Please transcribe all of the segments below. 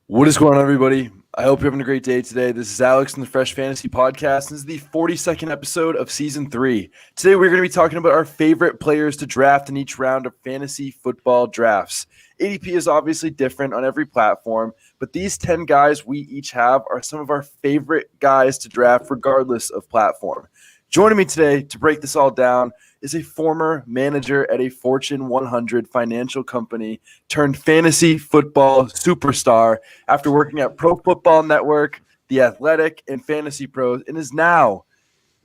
What is going on, everybody? I hope you're having a great day today. This is Alex from the Fresh Fantasy Podcast. This is the 42nd episode of Season 3. Today, we're going to be talking about our favorite players to draft in each round of fantasy football drafts. ADP is obviously different on every platform, but these 10 guys we each have are some of our favorite guys to draft regardless of platform. Joining me today to break this all down is a former manager at a Fortune 100 financial company turned fantasy football superstar after working at Pro Football Network, The Athletic, and Fantasy Pros, and is now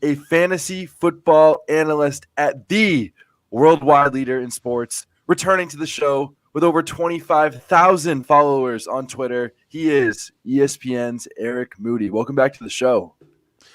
a fantasy football analyst at the worldwide leader in sports, returning to the show with over 25,000 followers on Twitter. He is ESPN's Eric Moody. Welcome back to the show.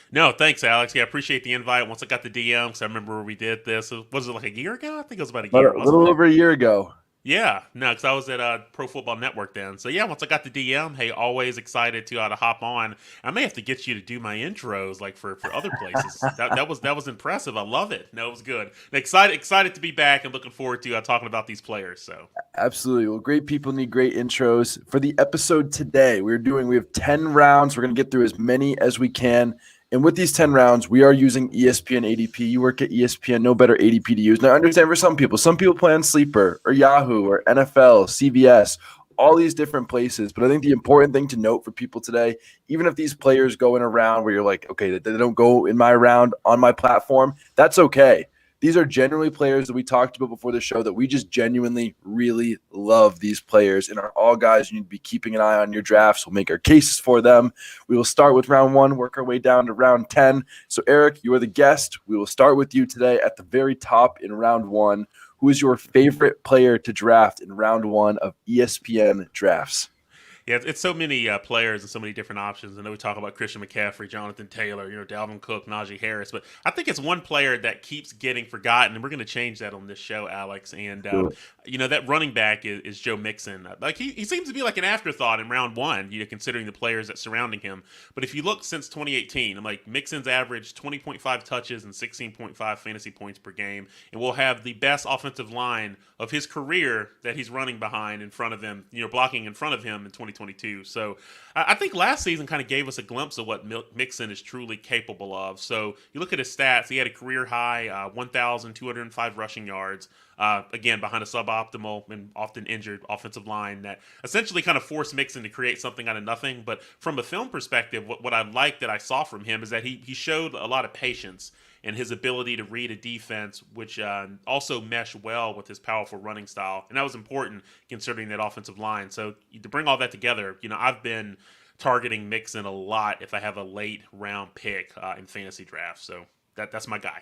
No, thanks, Alex. Yeah, I appreciate the invite. Once I got the DM, because I remember we did this. Was it like a year ago? I think it was about a year, About a wasn't little it? over a year ago. Yeah, no, because I was at Pro Football Network then. So yeah, once I got the DM, hey, always excited to hop on. I may have to get you to do my intros like for other places. that was impressive. I love it. No, it was good. And excited to be back and looking forward to talking about these players. So Absolutely. Well, great people need great intros. For the episode today, we have 10 rounds. We're going to get through as many as we can. And with these 10 rounds, we are using ESPN ADP. You work at ESPN, no better ADP to use. Now, I understand for some people play on Sleeper or Yahoo or NFL, CBS, all these different places. But I think the important thing to note for people today, even if these players go in a round where you're like, okay, they don't go in my round on my platform, that's okay. These are generally players that we talked about before the show that we just genuinely really love these players and are all guys you need to be keeping an eye on your drafts. We'll make our cases for them. We will start with round 1, work our way down to round 10. So, Eric, you are the guest. We will start with you today at the very top in round 1. Who is your favorite player to draft in round 1 of ESPN drafts? yeah, it's so many players and so many different options. I know we talk about Christian McCaffrey, Jonathan Taylor, Dalvin Cook, Najee Harris, but I think it's one player that keeps getting forgotten, and we're going to change that on this show, Alex. And that running back is Joe Mixon. Like he seems to be like an afterthought in round 1, considering the players that surrounding him. But if you look since 2018, I'm like Mixon's averaged 20.5 touches and 16.5 fantasy points per game, and we'll have the best offensive line of his career that he's running behind in front of him, blocking in front of him in 2022. So I think last season kind of gave us a glimpse of what Mixon is truly capable of. So you look at his stats, he had a career high 1,205 rushing yards. Again, behind a suboptimal and often injured offensive line that essentially kind of forced Mixon to create something out of nothing. But from a film perspective, what I liked that I saw from him is that he showed a lot of patience and his ability to read a defense, which also meshed well with his powerful running style. And that was important considering that offensive line. So to bring all that together, I've been targeting Mixon a lot if I have a late round pick in fantasy drafts. So that's my guy.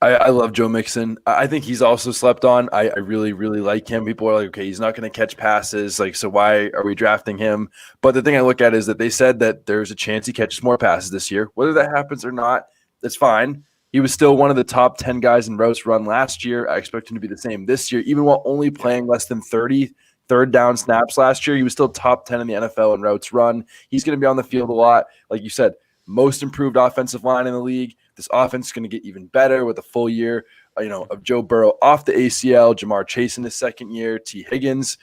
I love Joe Mixon. I think he's also slept on. I really, really like him. People are like, okay, he's not going to catch passes. Like, so why are we drafting him? But the thing I look at is that they said that there's a chance he catches more passes this year. Whether that happens or not, that's fine. He was still one of the top 10 guys in routes run last year. I expect him to be the same this year, even while only playing less than 30 third down snaps last year. He was still top 10 in the NFL in routes run. He's going to be on the field a lot. Like you said, most improved offensive line in the league. This offense is going to get even better with a full year, of Joe Burrow off the ACL, Jamar Chase in his second year, T. Higgins,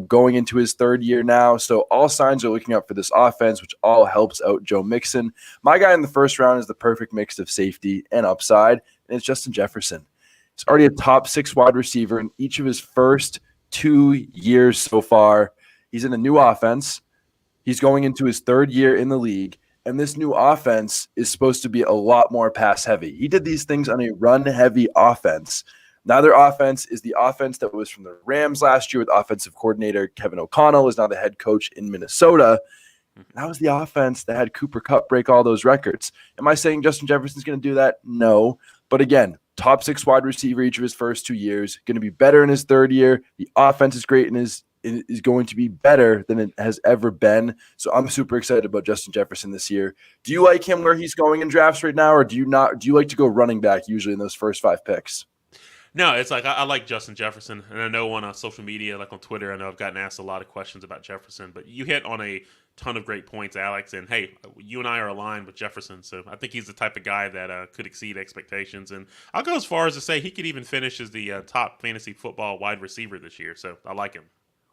going into his third year now. So all signs are looking up for this offense, which all helps out Joe Mixon. My guy in the first round is the perfect mix of safety and upside, and it's Justin Jefferson. He's already a top 6 wide receiver in each of his first 2 years so far. He's in a new offense. He's going into his third year in the league. And this new offense is supposed to be a lot more pass heavy. He did these things on a run heavy offense. Now their offense is the offense that was from the Rams last year with offensive coordinator Kevin O'Connell, is now the head coach in Minnesota. That was the offense that had Cooper Kupp break all those records. Am I saying Justin Jefferson's going to do that? No. But again, top 6 wide receiver each of his first 2 years, going to be better in his third year. The offense is great in his is going to be better than it has ever been. So I'm super excited about Justin Jefferson this year. Do you like him where he's going in drafts right now, or do you not? Do you like to go running back usually in those first 5 picks? No, it's like I like Justin Jefferson, and I know on social media, like on Twitter, I know I've gotten asked a lot of questions about Jefferson, but you hit on a ton of great points, Alex. And hey, you and I are aligned with Jefferson, so I think he's the type of guy that could exceed expectations. And I'll go as far as to say he could even finish as the top fantasy football wide receiver this year. So I like him.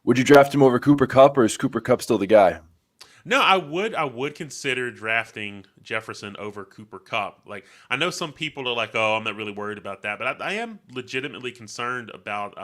Would you draft him over Cooper Kupp, or is Cooper Kupp still the guy? No, I would consider drafting Jefferson over Cooper Kupp. Like, I know some people are like, "Oh, I'm not really worried about that," but I am legitimately concerned about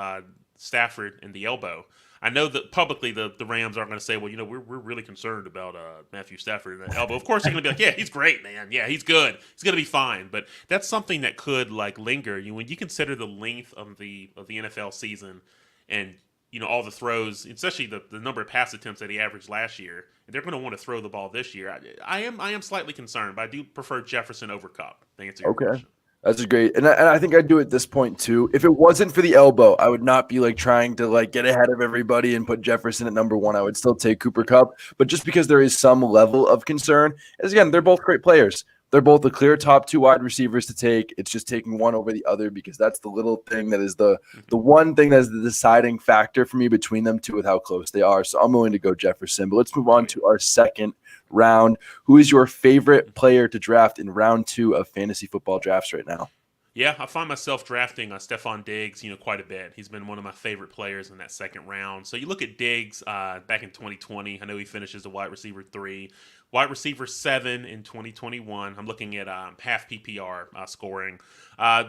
Stafford and the elbow. I know that publicly the Rams aren't going to say, "Well, we're really concerned about Matthew Stafford and the elbow." Of course, they're going to be like, "Yeah, he's great, man. Yeah, he's good. He's going to be fine." But that's something that could like linger. When you consider the length of the NFL season, and all the throws, especially the number of pass attempts that he averaged last year, and they're going to want to throw the ball this year. I am slightly concerned, but I do prefer Jefferson over Kupp. To answer your Okay. question. That's a great, and I think I'd do it at this point too. If it wasn't for the elbow, I would not be like trying to like get ahead of everybody and put Jefferson at number one. I would still take Cooper Kupp, but just because there is some level of concern, as again, they're both great players. They're both the clear top two wide receivers to take. It's just taking one over the other because that's the little thing that is the one thing that is the deciding factor for me between them two with how close they are. So I'm willing to go Jefferson. But let's move on to our second round. Who is your favorite player to draft in round 2 of fantasy football drafts right now? Yeah, I find myself drafting Stephon Diggs, quite a bit. He's been one of my favorite players in that second round. So you look at Diggs back in 2020. I know he finishes a wide receiver 3, wide receiver 7 in 2021. I'm looking at half PPR scoring.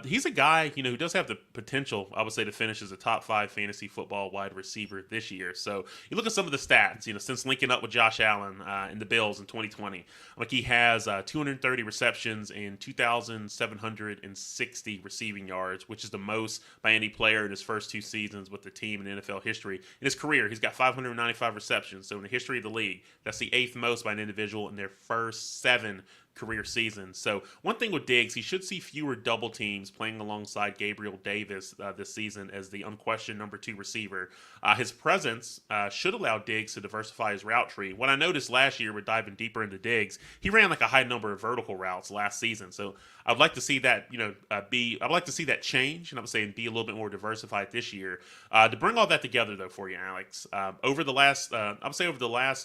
He's a guy, who does have the potential, I would say, to finish as a top 5 fantasy football wide receiver this year. So you look at some of the stats, since linking up with Josh Allen in the Bills in 2020. Like, he has 230 receptions and 2,760 receiving yards, which is the most by any player in his first 2 seasons with the team in NFL history. In his career, he's got 595 receptions. So in the history of the league, that's the 8th most by an individual in their first 7 career seasons. So one thing with Diggs, he should see fewer double teams playing alongside Gabriel Davis this season as the unquestioned number 2 receiver. His presence should allow Diggs to diversify his route tree. What I noticed last year, we're diving deeper into Diggs, he ran like a high number of vertical routes last season. So I'd like to see that, I'd like to see that change, and I would say be a little bit more diversified this year. To bring all that together, though, for you, Alex, over the last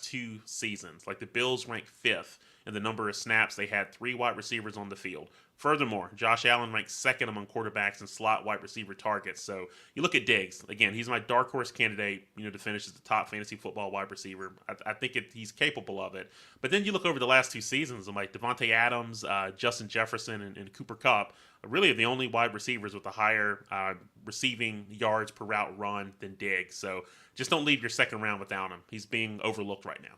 2 seasons, like the Bills ranked 5th in the number of snaps. They had 3 wide receivers on the field. Furthermore, Josh Allen ranks 2nd among quarterbacks and slot wide receiver targets. So you look at Diggs. Again, he's my dark horse candidate, to finish as the top fantasy football wide receiver. I think he's capable of it. But then you look over the last 2 seasons, I'm like Devontae Adams, Justin Jefferson, and Cooper Kupp really are the only wide receivers with a higher receiving yards per route run than Diggs. So just don't leave your second round without him. He's being overlooked right now.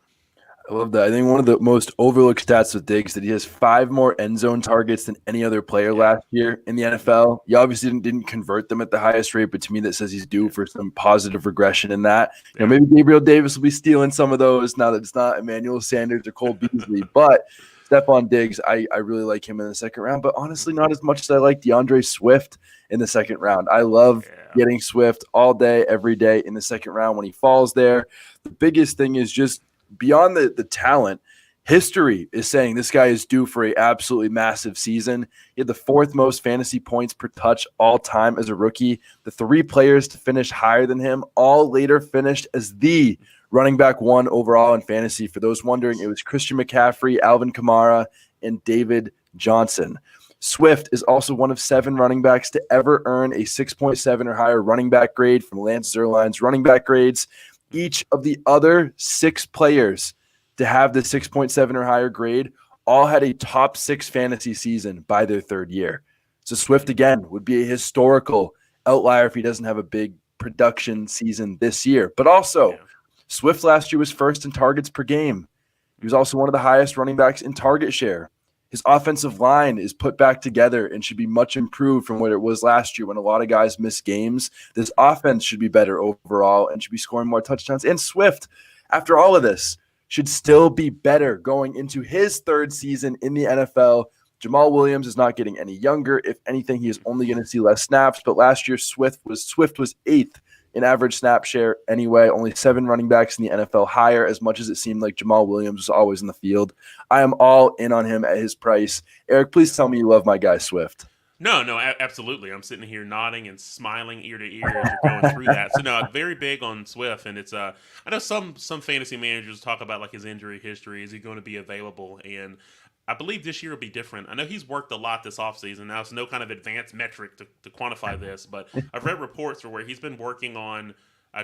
I love that. I think one of the most overlooked stats with Diggs that he has 5 more end zone targets than any other player last year in the NFL. He obviously didn't convert them at the highest rate, but to me that says he's due for some positive regression in that. Maybe Gabriel Davis will be stealing some of those now that it's not Emmanuel Sanders or Cole Beasley. But Stephon Diggs, I really like him in the second round, but honestly not as much as I like DeAndre Swift in the second round. I love getting Swift all day, every day in the second round when he falls there. The biggest thing is just beyond the talent, history is saying this guy is due for a absolutely massive season. He had the 4th most fantasy points per touch all time as a rookie. The 3 players to finish higher than him all later finished as the running back 1 overall in fantasy. For those wondering, it was Christian McCaffrey, Alvin Kamara, and David Johnson. Swift is also one of 7 running backs to ever earn a 6.7 or higher running back grade from Lance Zierlein's running back grades. Each of the other 6 players to have the 6.7 or higher grade all had a top 6 fantasy season by their 3rd year. So Swift, again, would be a historical outlier if he doesn't have a big production season this year. But also, Swift last year was 1st in targets per game. He was also one of the highest running backs in target share. His offensive line is put back together and should be much improved from what it was last year when a lot of guys missed games. This offense should be better overall and should be scoring more touchdowns. And Swift, after all of this, should still be better going into his 3rd season in the NFL. Jamal Williams is not getting any younger. If anything, he is only going to see less snaps. But last year, Swift was 8th in average snap share anyway. Only 7 running backs in the NFL higher, as much as it seemed like Jamal Williams was always in the field. I am all in on him at his price. Eric, please tell me you love my guy Swift. No, absolutely. I'm sitting here nodding and smiling ear to ear as you're going through that. So no, very big on Swift, and it's I know some fantasy managers talk about like his injury history. Is he going to be available? And I believe this year will be different. I know he's worked a lot this offseason. Now, it's no kind of advanced metric to quantify this, but I've read reports where he's been working on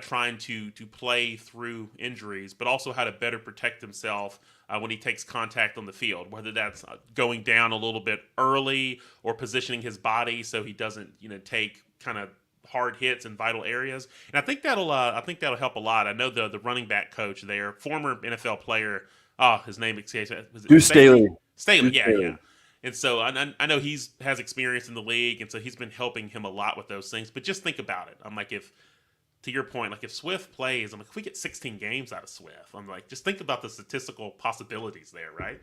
trying to play through injuries, but also how to better protect himself when he takes contact on the field, whether that's going down a little bit early or positioning his body so he doesn't, take kind of hard hits in vital areas. And I think that'll help a lot. I know the running back coach there, former NFL player. Oh, his name escapes me. Was it Deuce Staley. Staley, Deuce yeah, Staley. yeah. And so I know has experience in the league, and so he's been helping him a lot with those things. But just think about it. I'm like, to your point, like if Swift plays, I'm like, if we get 16 games out of Swift, I'm like, just think about the statistical possibilities there, right?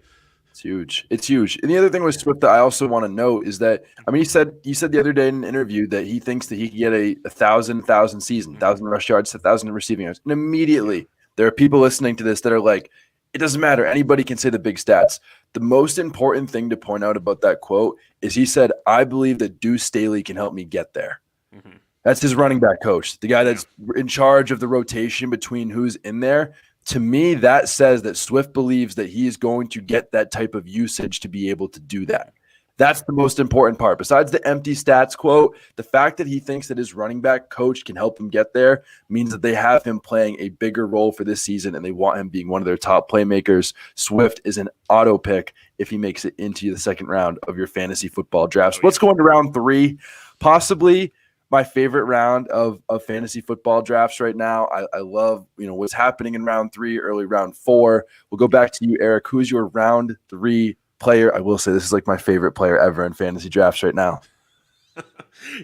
It's huge. It's huge. And the other thing with Swift that I also want to note is that, I mean, he said the other day in an interview that he thinks that he could get a thousand season, 1,000 rush yards, 1,000 receiving yards. And immediately there are people listening to this that are like, it doesn't matter. Anybody can say the big stats. The most important thing to point out about that quote is he said, I believe that Deuce Staley can help me get there. Mm-hmm. That's his running back coach, the guy that's in charge of the rotation between who's in there. To me, that says that Swift believes that he is going to get that type of usage to be able to do that. That's the most important part. Besides the empty stats quote, the fact that he thinks that his running back coach can help him get there means that they have him playing a bigger role for this season and they want him being one of their top playmakers. Swift is an auto pick if he makes it into the second round of your fantasy football drafts. Let's go into round 3, possibly my favorite round of fantasy football drafts right now. I love, what's happening in round 3, early round 4. We'll go back to you, Eric. Who's your round 3 player? I will say this is like my favorite player ever in fantasy drafts right now.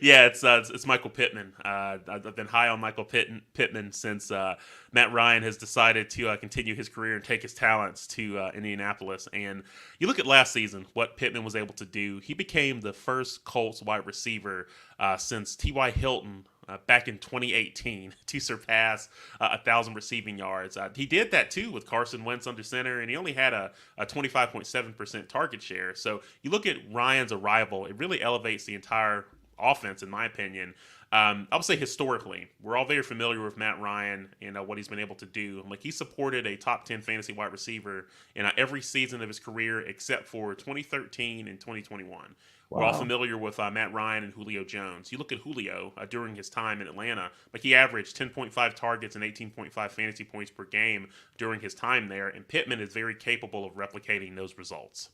Yeah, it's Michael Pittman. I've been high on Michael Pittman since Matt Ryan has decided to continue his career and take his talents to Indianapolis. And you look at last season, what Pittman was able to do. He became the first Colts wide receiver since T.Y. Hilton back in 2018 to surpass 1,000 receiving yards. He did that too with Carson Wentz under center, and he only had a 25.7% target share. So you look at Ryan's arrival, it really elevates the entire offense, in my opinion. I would say historically, we're all very familiar with Matt Ryan and what he's been able to do. Like he supported a top 10 fantasy wide receiver in every season of his career except for 2013 and 2021. Wow. We're all familiar with Matt Ryan and Julio Jones. You look at Julio during his time in Atlanta, like he averaged 10.5 targets and 18.5 fantasy points per game during his time there, and Pittman is very capable of replicating those results.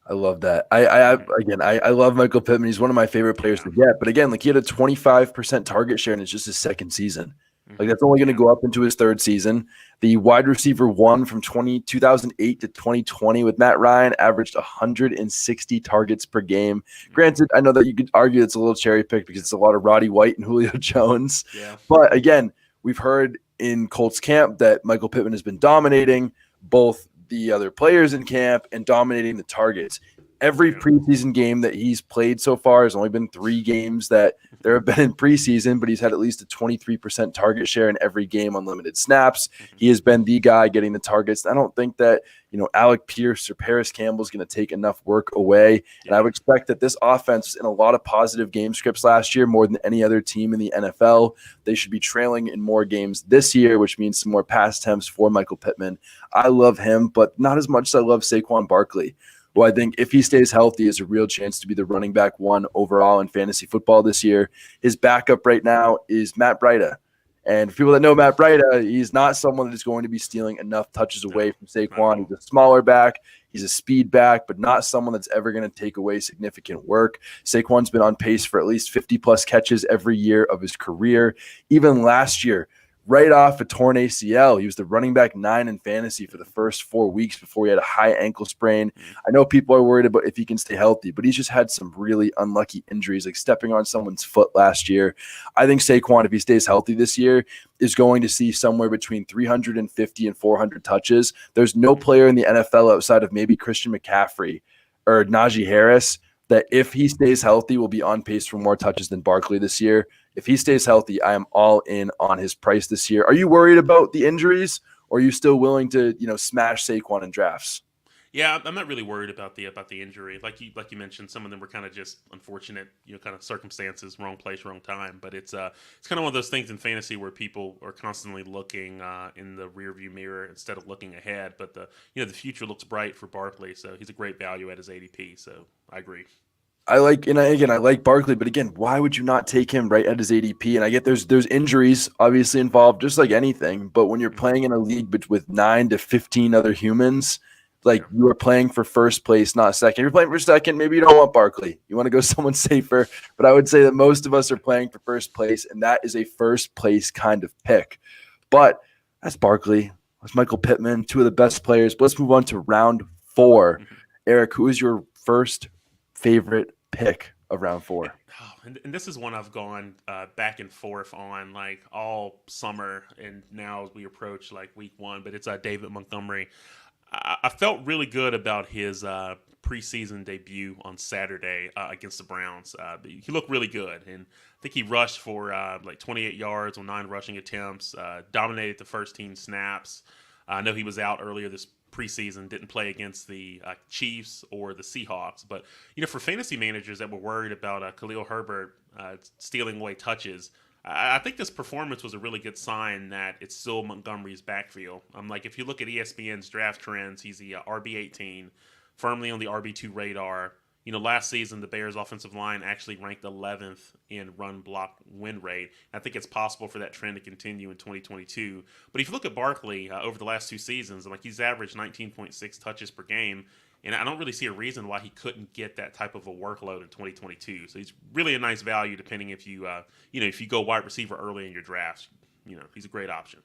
I love that. I love Michael Pittman. He's one of my favorite players to get. But again, like he had a 25% target share and it's just his second season. Like that's only going to go up into his third season. The wide receiver 1 from 2008 to 2020 with Matt Ryan averaged 160 targets per game. Granted, I know that you could argue it's a little cherry picked because it's a lot of Roddy White and Julio Jones. Yeah. But again, we've heard in Colts camp that Michael Pittman has been dominating both the other players in camp and dominating the targets. Every preseason game that he's played so far has only been 3 games that there have been in preseason, but he's had at least a 23% target share in every game on limited snaps. He has been the guy getting the targets. I don't think that, Alec Pierce or Paris Campbell is going to take enough work away. And I would expect that this offense was in a lot of positive game scripts last year, more than any other team in the NFL. They should be trailing in more games this year, which means some more pass attempts for Michael Pittman. I love him, but not as much as I love Saquon Barkley, who I think if he stays healthy is a real chance to be the running back 1 overall in fantasy football this year. His backup right now is Matt Breida. And for people that know Matt Breida, he's not someone that is going to be stealing enough touches away from Saquon. He's a smaller back. He's a speed back, but not someone that's ever going to take away significant work. Saquon's been on pace for at least 50-plus catches every year of his career. Even last year, right off a torn ACL, he was the running back 9 in fantasy for the first 4 weeks before he had a high ankle sprain. I know people are worried about if he can stay healthy, but he's just had some really unlucky injuries, like stepping on someone's foot last year. I think Saquon, if he stays healthy this year, is going to see somewhere between 350 and 400 touches. There's no player in the NFL outside of maybe Christian McCaffrey or Najee Harris that if he stays healthy will be on pace for more touches than Barkley this year. If he stays healthy, I am all in on his price this year. Are you worried about the injuries, or are you still willing to, smash Saquon in drafts? Yeah, I'm not really worried about the injury. Like you mentioned, some of them were kind of just unfortunate, kind of circumstances, wrong place, wrong time. But it's kind of one of those things in fantasy where people are constantly looking in the rearview mirror instead of looking ahead. But the future looks bright for Barkley, so he's a great value at his ADP. So I agree. I like, and again, I like Barkley, but again, why would you not take him right at his ADP? And I get there's injuries obviously involved, just like anything. But when you're playing in a league with 9 to 15 other humans, like you are playing for first place, not second. If you're playing for second, maybe you don't want Barkley. You want to go someone safer. But I would say that most of us are playing for first place, and that is a first place kind of pick. But that's Barkley. That's Michael Pittman, two of the best players. But let's move on to round 4. Eric, who is your first favorite pick of round 4? And this is one I've gone back and forth on like all summer, and now as we approach like week 1. But it's David Montgomery. I felt really good about his preseason debut on Saturday against the Browns. He looked really good, and I think he rushed for like 28 yards on 9 rushing attempts, dominated the first team snaps. I know he was out earlier this preseason, didn't play against the Chiefs or the Seahawks. But, for fantasy managers that were worried about Khalil Herbert stealing away touches, I think this performance was a really good sign that it's still Montgomery's backfield. Like, if you look at ESPN's draft trends, he's the RB18, firmly on the RB2 radar. Last season, the Bears' offensive line actually ranked 11th in run block win rate. I think it's possible for that trend to continue in 2022. But if you look at Barkley over the last 2 seasons, like he's averaged 19.6 touches per game, and I don't really see a reason why he couldn't get that type of a workload in 2022. So he's really a nice value, depending if you if you go wide receiver early in your drafts. He's a great option.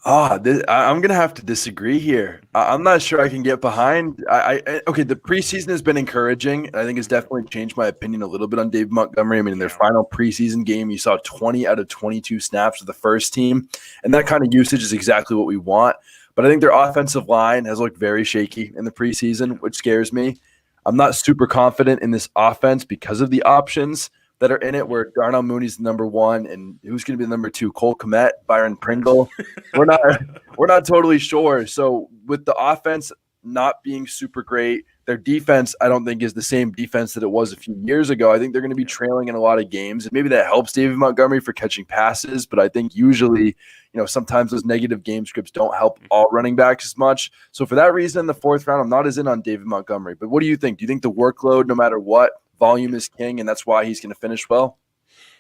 I'm going to have to disagree here. I'm not sure I can get behind. Okay, the preseason has been encouraging, and I think it's definitely changed my opinion a little bit on David Montgomery. I mean, in their final preseason game, you saw 20 out of 22 snaps with the first team, and that kind of usage is exactly what we want. But I think their offensive line has looked very shaky in the preseason, which scares me. I'm not super confident in this offense because of the options that are in it, where Darnell Mooney's the number 1, and who's going to be the number 2? Cole Kmet, Byron Pringle. We're not totally sure. So with the offense not being super great, their defense I don't think is the same defense that it was a few years ago. I think they're going to be trailing in a lot of games, and maybe that helps David Montgomery for catching passes. But I think usually, sometimes those negative game scripts don't help all running backs as much. So for that reason, in the 4th round, I'm not as in on David Montgomery. But what do you think? Do you think the workload, no matter what, volume is king, and that's why he's going to finish well?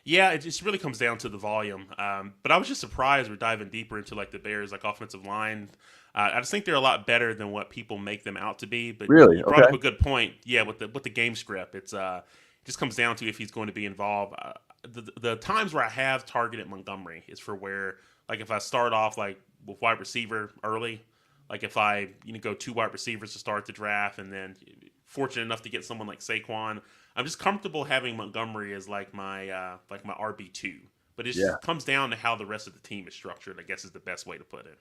Yeah, it just really comes down to the volume. But I was just surprised we're diving deeper into like the Bears like offensive line. I just think they're a lot better than what people make them out to be. But really, you brought up a good point. Yeah, with the game script, it just comes down to if he's going to be involved. The times where I have targeted Montgomery is for where, like, if I start off like with wide receiver early, like if I go 2 wide receivers to start the draft, and then fortunate enough to get someone like Saquon, I'm just comfortable having Montgomery as like my RB2. But it just comes down to how the rest of the team is structured, I guess, is the best way to put it.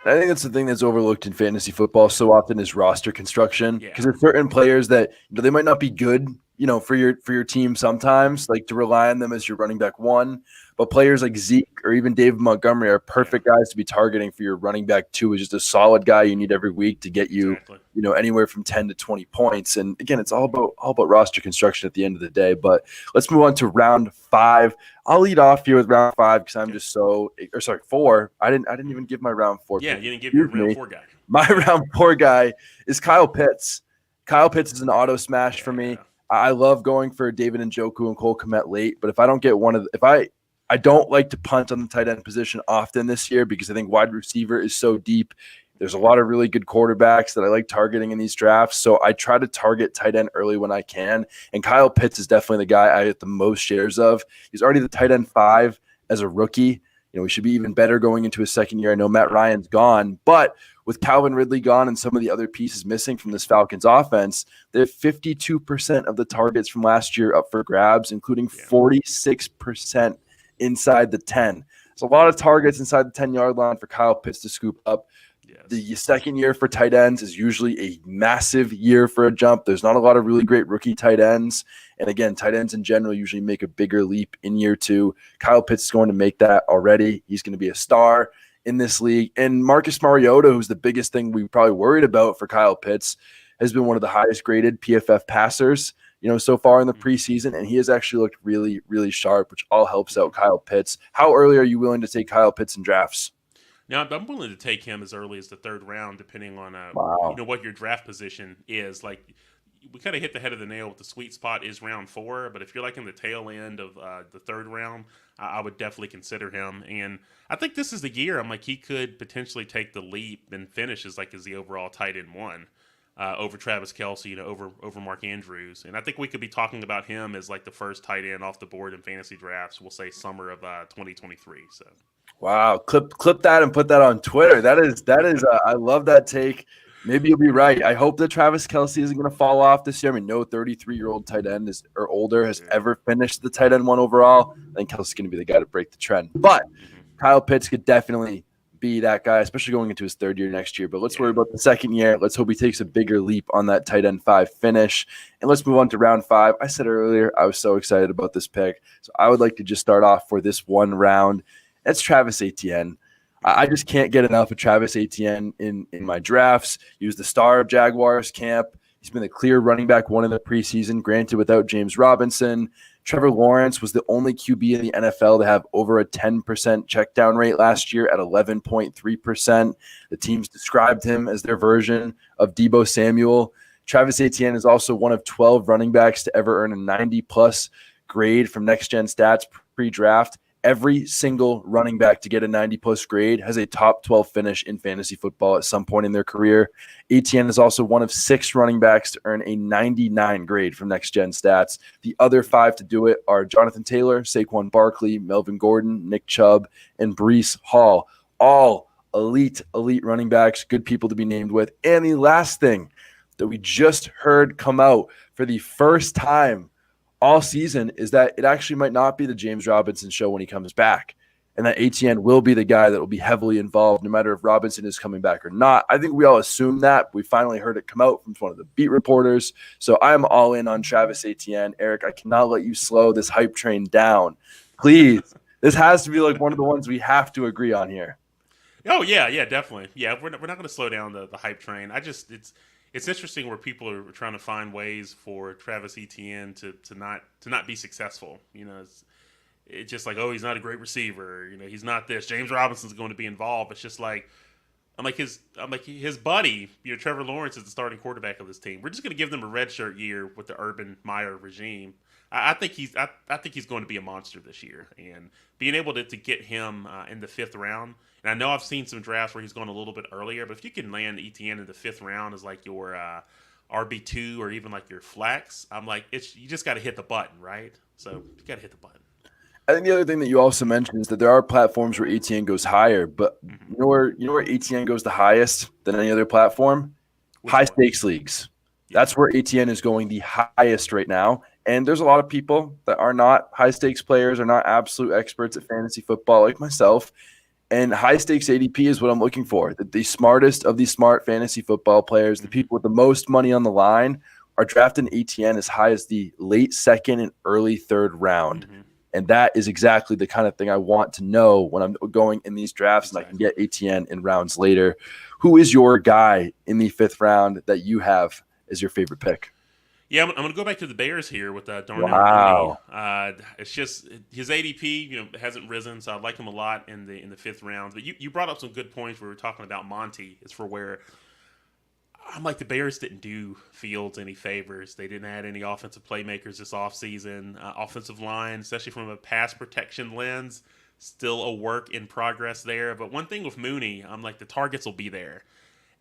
I think that's the thing that's overlooked in fantasy football so often is roster construction, because there's certain players that they might not be good, for your team sometimes, like to rely on them as your running back 1. But players like Zeke or even David Montgomery are perfect guys to be targeting for your running back 2, is just a solid guy you need every week to get you, anywhere from 10 to 20 points. And again, it's all about roster construction at the end of the day. But let's move on to round 5. I'll lead off here with round 5 because I'm just 4. I didn't even give my round 4. Yeah, you didn't give your round 4 guy. My round 4 guy is Kyle Pitts. Kyle Pitts is an auto smash for me. I love going for David Njoku and Cole Kmet late, but if I don't get one of I don't like to punt on the tight end position often this year because I think wide receiver is so deep. There's a lot of really good quarterbacks that I like targeting in these drafts, so I try to target tight end early when I can, and Kyle Pitts is definitely the guy I get the most shares of. He's already the tight end 5 as a rookie. He should be even better going into his second year. I know Matt Ryan's gone, but with Calvin Ridley gone and some of the other pieces missing from this Falcons offense, they have 52% of the targets from last year up for grabs, including 46% inside the 10. It's a lot of targets inside the 10-yard line for Kyle Pitts to scoop up. The second year for tight ends is usually a massive year for a jump. There's not a lot of really great rookie tight ends. And again, tight ends in general usually make a bigger leap in year 2. Kyle Pitts is going to make that already. He's going to be a star in this league. And Marcus Mariota, who's the biggest thing we probably worried about for Kyle Pitts, has been one of the highest graded PFF passers, so far in the preseason. And he has actually looked really, really sharp, which all helps out Kyle Pitts. How early are you willing to take Kyle Pitts in drafts? Now, I'm willing to take him as early as the 3rd round, depending on what your draft position is. Like, we kind of hit the head of the nail with the sweet spot is round 4. But if you're like in the tail end of the third round, I would definitely consider him. And I think this is the year. I'm like, he could potentially take the leap and finish as the overall tight end 1 over Travis Kelce, over Mark Andrews. And I think we could be talking about him as like the first tight end off the board in fantasy drafts. We'll say summer of 2023. So. Wow, clip that and put that on Twitter. That is I love that take. Maybe you'll be right. I hope that Travis Kelce isn't going to fall off this year. I mean, no 33-year-old tight end or older has ever finished the tight end 1 overall. I think Kelce's going to be the guy to break the trend. But Kyle Pitts could definitely be that guy, especially going into his third year next year. But let's worry about the second year. Let's hope he takes a bigger leap on that tight end 5 finish. And let's move on to round 5. I said earlier, I was so excited about this pick. So I would like to just start off for this one round. That's Travis Etienne. I just can't get enough of Travis Etienne in my drafts. He was the star of Jaguars camp. He's been the clear running back 1 in the preseason, granted without James Robinson. Trevor Lawrence was the only QB in the NFL to have over a 10% check down rate last year at 11.3%. The teams described him as their version of Deebo Samuel. Travis Etienne is also one of 12 running backs to ever earn a 90-plus grade from Next Gen Stats pre-draft. Every single running back to get a 90-plus grade has a top 12 finish in fantasy football at some point in their career. Etienne is also one of 6 running backs to earn a 99 grade from Next Gen Stats. The other 5 to do it are Jonathan Taylor, Saquon Barkley, Melvin Gordon, Nick Chubb, and Breece Hall. All elite running backs, good people to be named with. And the last thing that we just heard come out for the first time all season is that it actually might not be the James Robinson show when he comes back, and that Etienne will be the guy that will be heavily involved no matter if Robinson is coming back or not. I think we all assume that. We finally heard it come out from one of the beat reporters. So I'm all in on Travis Etienne. Eric, I cannot let you slow this hype train down. Please. This has to be like one of the ones we have to agree on here. Oh, yeah, definitely. Yeah, we're not going to slow down the hype train. It's interesting where people are trying to find ways for Travis Etienne to not be successful. It's just like, oh, he's not a great receiver. He's not this. James Robinson's going to be involved. It's just like his buddy, Trevor Lawrence is the starting quarterback of this team. We're just going to give them a redshirt year with the Urban Meyer regime. I think he's going to be a monster this year, and being able to get him in the 5th round. And I know I've seen some drafts where he's gone a little bit earlier, but if you can land Etienne in the 5th round as like your RB2 or even like your flex, I'm like, you just got to hit the button, right? So you got to hit the button. I think the other thing that you also mentioned is that there are platforms where Etienne goes higher, but you know where Etienne goes the highest than any other platform? High stakes leagues. Yeah. That's where Etienne is going the highest right now. And there's a lot of people that are not high stakes players, are not absolute experts at fantasy football like myself. And high stakes ADP is what I'm looking for. The smartest of these smart fantasy football players, the people with the most money on the line, are drafting Etienne as high as the late 2nd and early 3rd round. Mm-hmm. And that is exactly the kind of thing I want to know when I'm going in these drafts, and I can get Etienne in rounds later. Who is your guy in the 5th round that you have as your favorite pick? Yeah, I'm going to go back to the Bears here with Darnell Mooney. It's just his ADP, hasn't risen, so I like him a lot in the 5th round. But you brought up some good points where we were talking about Monty. It's for where I'm like, the Bears didn't do Fields any favors. They didn't add any offensive playmakers this offseason. Offensive line, especially from a pass protection lens, still a work in progress there. But one thing with Mooney, I'm like, the targets will be there.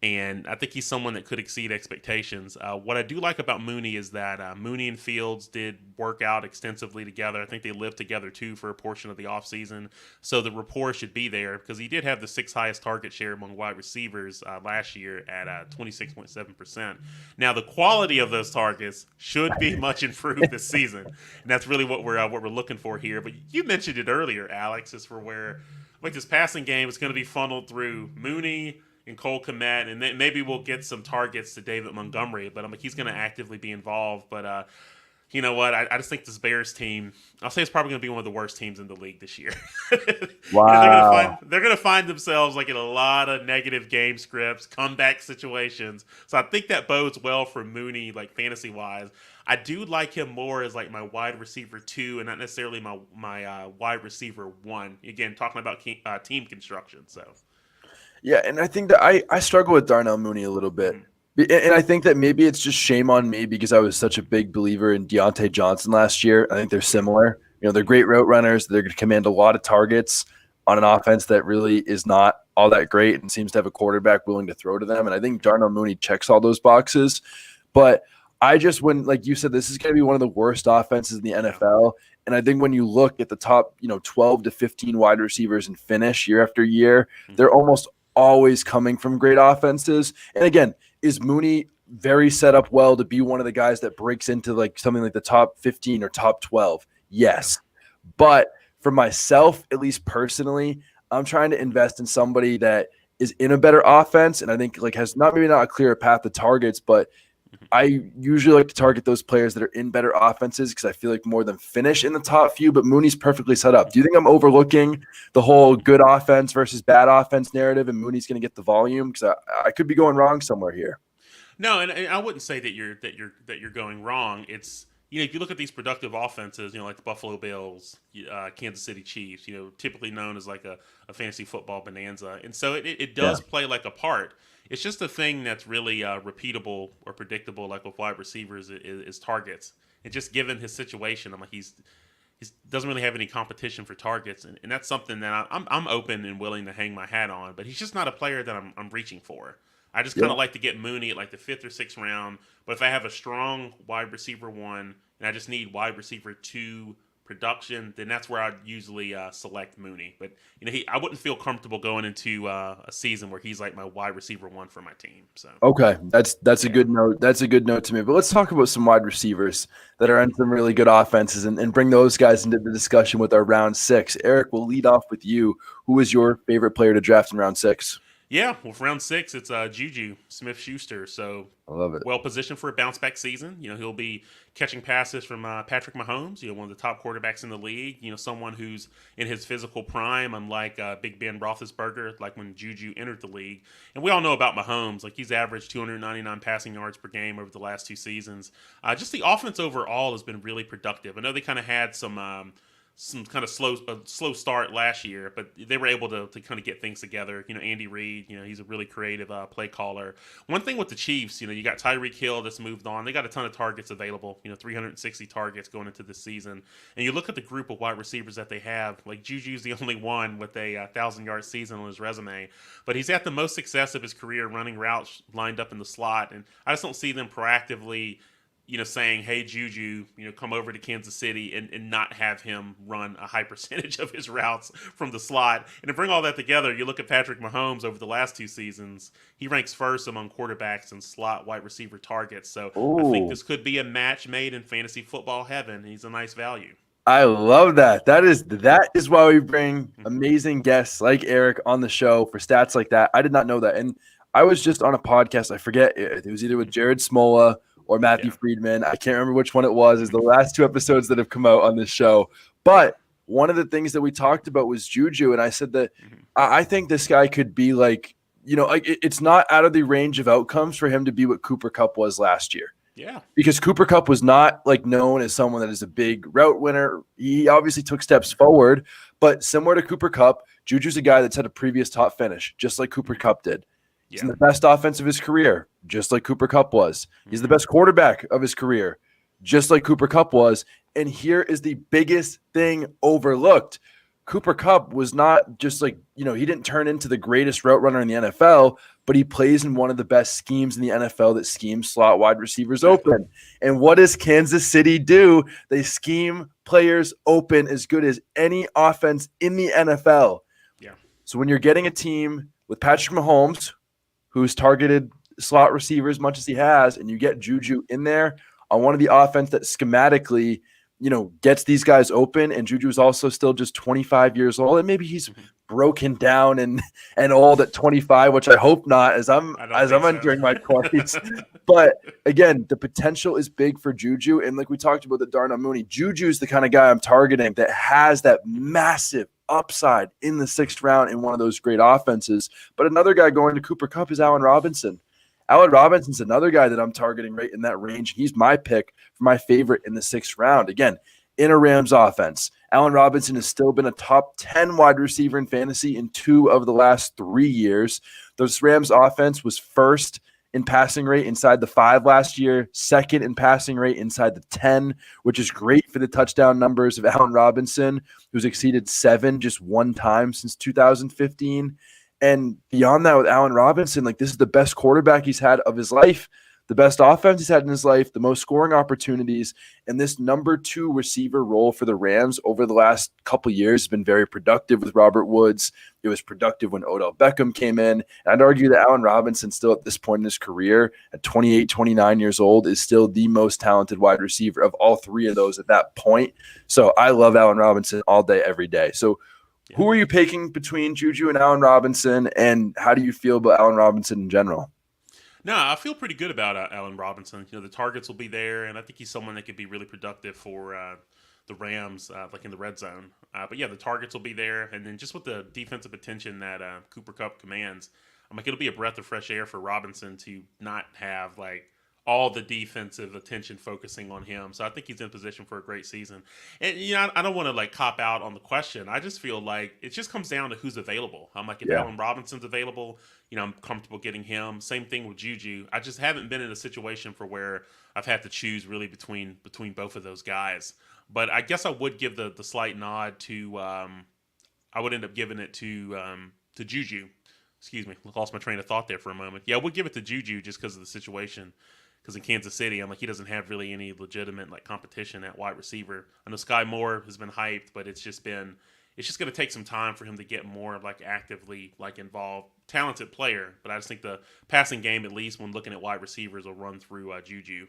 And I think he's someone that could exceed expectations. What I do like about Mooney is that Mooney and Fields did work out extensively together. I think they lived together, too, for a portion of the offseason. So the rapport should be there because he did have the 6th highest target share among wide receivers last year at 26.7%. Now, the quality of those targets should be much improved this season. And that's really what we're looking for here. But you mentioned it earlier, Alex, is for where like this passing game is going to be funneled through Mooney and Cole Kmet, and then maybe we'll get some targets to David Montgomery, but I'm like, he's going to actively be involved. But you know what? I just think this Bears team, I'll say it's probably going to be one of the worst teams in the league this year. Wow. They're going to find themselves like in a lot of negative game scripts, comeback situations. So I think that bodes well for Mooney, like fantasy wise. I do like him more as like my wide receiver 2 and not necessarily my wide receiver 1. Again, talking about team construction. So. Yeah, and I think that I struggle with Darnell Mooney a little bit. And I think that maybe it's just shame on me because I was such a big believer in Deontay Johnson last year. I think they're similar. They're great route runners. They're going to command a lot of targets on an offense that really is not all that great and seems to have a quarterback willing to throw to them. And I think Darnell Mooney checks all those boxes. But I just, when, like you said, this is going to be one of the worst offenses in the NFL. And I think when you look at the top, 12 to 15 wide receivers and finish year after year, they're almost always coming from great offenses. And again, is Mooney very set up well to be one of the guys that breaks into like something like the top 15 or top 12? Yes. But for myself, at least personally, I'm trying to invest in somebody that is in a better offense. And I think like has maybe not a clear path to targets, but I usually like to target those players that are in better offenses because I feel like more than finish in the top few, but Mooney's perfectly set up. Do you think I'm overlooking the whole good offense versus bad offense narrative and Mooney's going to get the volume? Because I could be going wrong somewhere here. No, and I wouldn't say that you're going wrong. It's if you look at these productive offenses, like the Buffalo Bills, Kansas City Chiefs, typically known as like a fantasy football bonanza, and so it does play like a part. It's just a thing that's really repeatable or predictable, like with wide receivers, is targets. And just given his situation, I'm like he doesn't really have any competition for targets, and that's something that I'm open and willing to hang my hat on. But he's just not a player that I'm reaching for. I just kind of like to get Mooney at like the 5th or 6th round. But if I have a strong wide receiver 1 and I just need wide receiver 2 production, then that's where I'd usually select Mooney. But I wouldn't feel comfortable going into a season where he's like my wide receiver 1 for my team. So okay, that's a good note. That's a good note to me. But let's talk about some wide receivers that are in some really good offenses and bring those guys into the discussion with our round 6. Eric, we'll lead off with you. Who is your favorite player to draft in round 6? Yeah, well, for round 6, it's Juju Smith-Schuster. So I love it. Well positioned for a bounce back season. He'll be catching passes from Patrick Mahomes. One of the top quarterbacks in the league. Someone who's in his physical prime, unlike Big Ben Roethlisberger, like when Juju entered the league. And we all know about Mahomes. Like he's averaged 299 passing yards per game over the last 2 seasons. Just the offense overall has been really productive. I know they kind of had some kind of slow start last year, but they were able to kind of get things together. Andy Reid, he's a really creative play caller. One thing with the Chiefs, you got Tyreek Hill that's moved on. They got a ton of targets available, 360 targets going into this season. And you look at the group of wide receivers that they have, like Juju's the only one with a 1,000-yard season on his resume, but he's had the most success of his career running routes lined up in the slot. And I just don't see them proactively saying, hey, Juju, come over to Kansas City and not have him run a high percentage of his routes from the slot. And to bring all that together, you look at Patrick Mahomes over the last 2 seasons, he ranks first among quarterbacks in slot wide receiver targets. So I think this could be a match made in fantasy football heaven. He's a nice value. I love that. That is why we bring amazing guests like Eric on the show for stats like that. I did not know that. And I was just on a podcast, I forget, it was either with Jared Smola or Matthew Friedman. I can't remember which one it was. It's the last 2 episodes that have come out on this show. But one of the things that we talked about was Juju, and I said that I think this guy could be like, it's not out of the range of outcomes for him to be what Cooper Kupp was last year. Yeah. Because Cooper Kupp was not like known as someone that is a big route winner. He obviously took steps forward, but similar to Cooper Kupp, Juju's a guy that's had a previous top finish, just like Cooper Kupp did. He's in the best offense of his career, just like Cooper Kupp was. He's the best quarterback of his career, just like Cooper Kupp was. And here is the biggest thing overlooked. Cooper Kupp was not just like, he didn't turn into the greatest route runner in the NFL, but he plays in one of the best schemes in the NFL that schemes slot wide receivers open. And what does Kansas City do? They scheme players open as good as any offense in the NFL. Yeah. So when you're getting a team with Patrick Mahomes, who's targeted slot receiver as much as he has, and you get Juju in there on one of the offense that schematically, gets these guys open, and Juju is also still just 25 years old, and maybe he's broken down and old at 25, which I hope not, as I'm entering my 20s. But again, the potential is big for Juju, and like we talked about the Darnell Mooney, Juju's the kind of guy I'm targeting that has that massive upside in the 6th round in one of those great offenses. But another guy going to Cooper Kupp is Allen Robinson. Allen Robinson's another guy that I'm targeting right in that range. He's my pick for my favorite in the 6th round. Again, in a Rams offense, Allen Robinson has still been a top 10 wide receiver in fantasy in 2 of the last 3 years. This Rams offense was first in passing rate inside the 5 last year, second in passing rate inside the 10, which is great for the touchdown numbers of Allen Robinson, who's exceeded 7 just one time since 2015. And beyond that, with Allen Robinson, like, this is the best quarterback he's had of his life, the best offense he's had in his life, the most scoring opportunities, and this number 2 receiver role for the Rams over the last couple years has been very productive with Robert Woods. It was productive when Odell Beckham came in. And I'd argue that Allen Robinson, still at this point in his career, at 28, 29 years old, is still the most talented wide receiver of all 3 of those at that point. So I love Allen Robinson all day, every day. So who are you picking between Juju and Allen Robinson, and how do you feel about Allen Robinson in general? No, I feel pretty good about Allen Robinson. The targets will be there, and I think he's someone that could be really productive for the Rams, like in the red zone. But yeah, the targets will be there, and then just with the defensive attention that Cooper Kupp commands, I'm like, it'll be a breath of fresh air for Robinson to not have like all the defensive attention focusing on him. So I think he's in position for a great season. And I don't want to like cop out on the question. I just feel like it just comes down to who's available. I'm like, if Allen Robinson's available, I'm comfortable getting him. Same thing with Juju. I just haven't been in a situation for where I've had to choose really between both of those guys. But I guess I would give the slight nod to I would end up giving it to Juju. Excuse me, lost my train of thought there for a moment. Yeah, I would give it to Juju just because of the situation. Because in Kansas City, I'm like, he doesn't have really any legitimate like competition at wide receiver. I know Sky Moore has been hyped, but it's just going to take some time for him to get more like actively like involved. Talented player, but I just think the passing game, at least when looking at wide receivers, will run through Juju,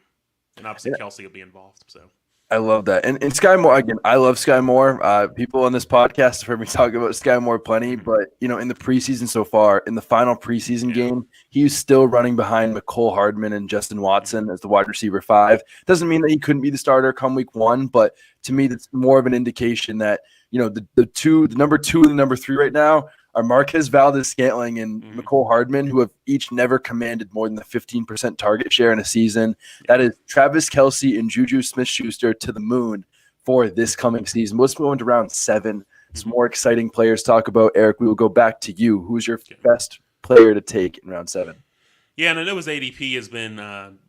and obviously Kelsey will be involved. So I love that. And Sky Moore, again, I love Sky Moore. People on this podcast have heard me talk about Sky Moore plenty, but, in the preseason so far, in the final preseason game, he's still running behind McCole Hardman and Justin Watson as the wide receiver 5. Doesn't mean that he couldn't be the starter come week 1, but to me, that's more of an indication that, the number 2 and the number 3 right now are Marquez Valdes-Scantling and McCole Hardman, who have each never commanded more than the 15% target share in a season. That is Travis Kelce and Juju Smith-Schuster to the moon for this coming season. Let's move on to round 7. Some more exciting players to talk about. Eric, we will go back to you. Who's your best player to take in round 7? Yeah, and I know his ADP has been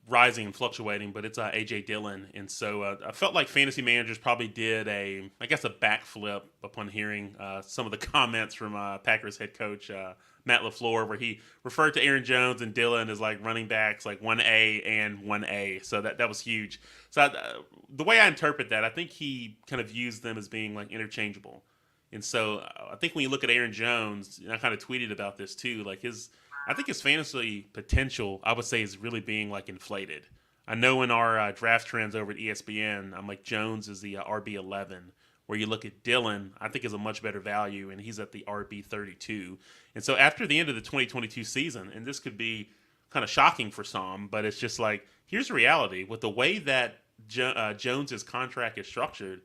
rising and fluctuating, but it's A.J. Dillon. And so I felt like fantasy managers probably did a backflip upon hearing some of the comments from Packers head coach Matt LaFleur, where he referred to Aaron Jones and Dillon as like running backs, like 1A and 1A. So that was huge. So the way I interpret that, I think he kind of views them as being like interchangeable. And so I think when you look at Aaron Jones, and I kind of tweeted about this too, like I think his fantasy potential, I would say, is really being like inflated. I know in our draft trends over at ESPN, I'm like Jones is the RB11, where you look at Dillon, I think is a much better value, and he's at the RB32. And so after the end of the 2022 season, and this could be kind of shocking for some, but it's just like, here's the reality. With the way that Jones's contract is structured,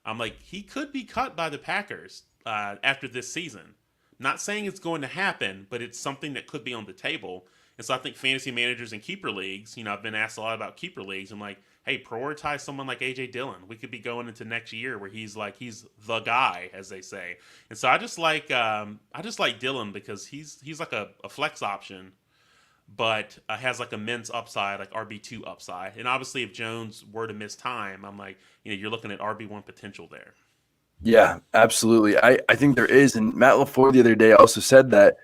I'm like, he could be cut by the Packers after this season. Not saying it's going to happen, but it's something that could be on the table. And so I think fantasy managers in keeper leagues, I've been asked a lot about keeper leagues. I'm like, hey, prioritize someone like A.J. Dillon. We could be going into next year where he's the guy, as they say. And so I just like Dillon because he's like a flex option, but has like immense upside, like RB2 upside. And obviously if Jones were to miss time, I'm like, you're looking at RB1 potential there. Yeah, absolutely. I think there is. And Matt LaFleur the other day also said that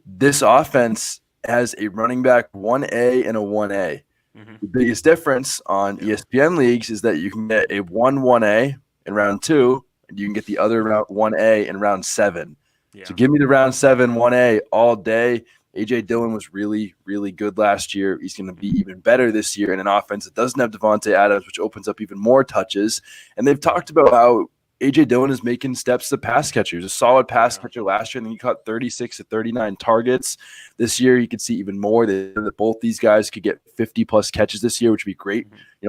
this offense has a running back 1A and a 1A. The biggest difference on ESPN leagues is that you can get a 1-1A in round 2, and you can get the other round 1A in round 7. Yeah. So give me the round 7 1A all day. A.J. Dillon was really, really good last year. He's going to be even better this year in an offense that doesn't have Devontae Adams, which opens up even more touches. And they've talked about how A.J. Dillon is making steps to pass catcher. He was a solid pass catcher last year, and then he caught 36 to 39 targets. This year, you could see even more that both these guys could get 50-plus catches this year, which would be great,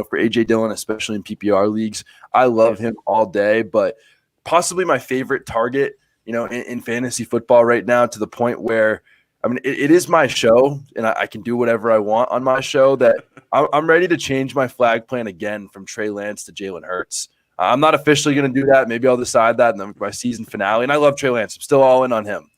for A.J. Dillon, especially in PPR leagues. I love him all day, but possibly my favorite target, in fantasy football right now, to the point where, it is my show, and I can do whatever I want on my show, that I'm ready to change my flag plan again from Trey Lance to Jalen Hurts. I'm not officially going to do that. Maybe I'll decide that in my season finale. And I love Trey Lance. I'm still all in on him.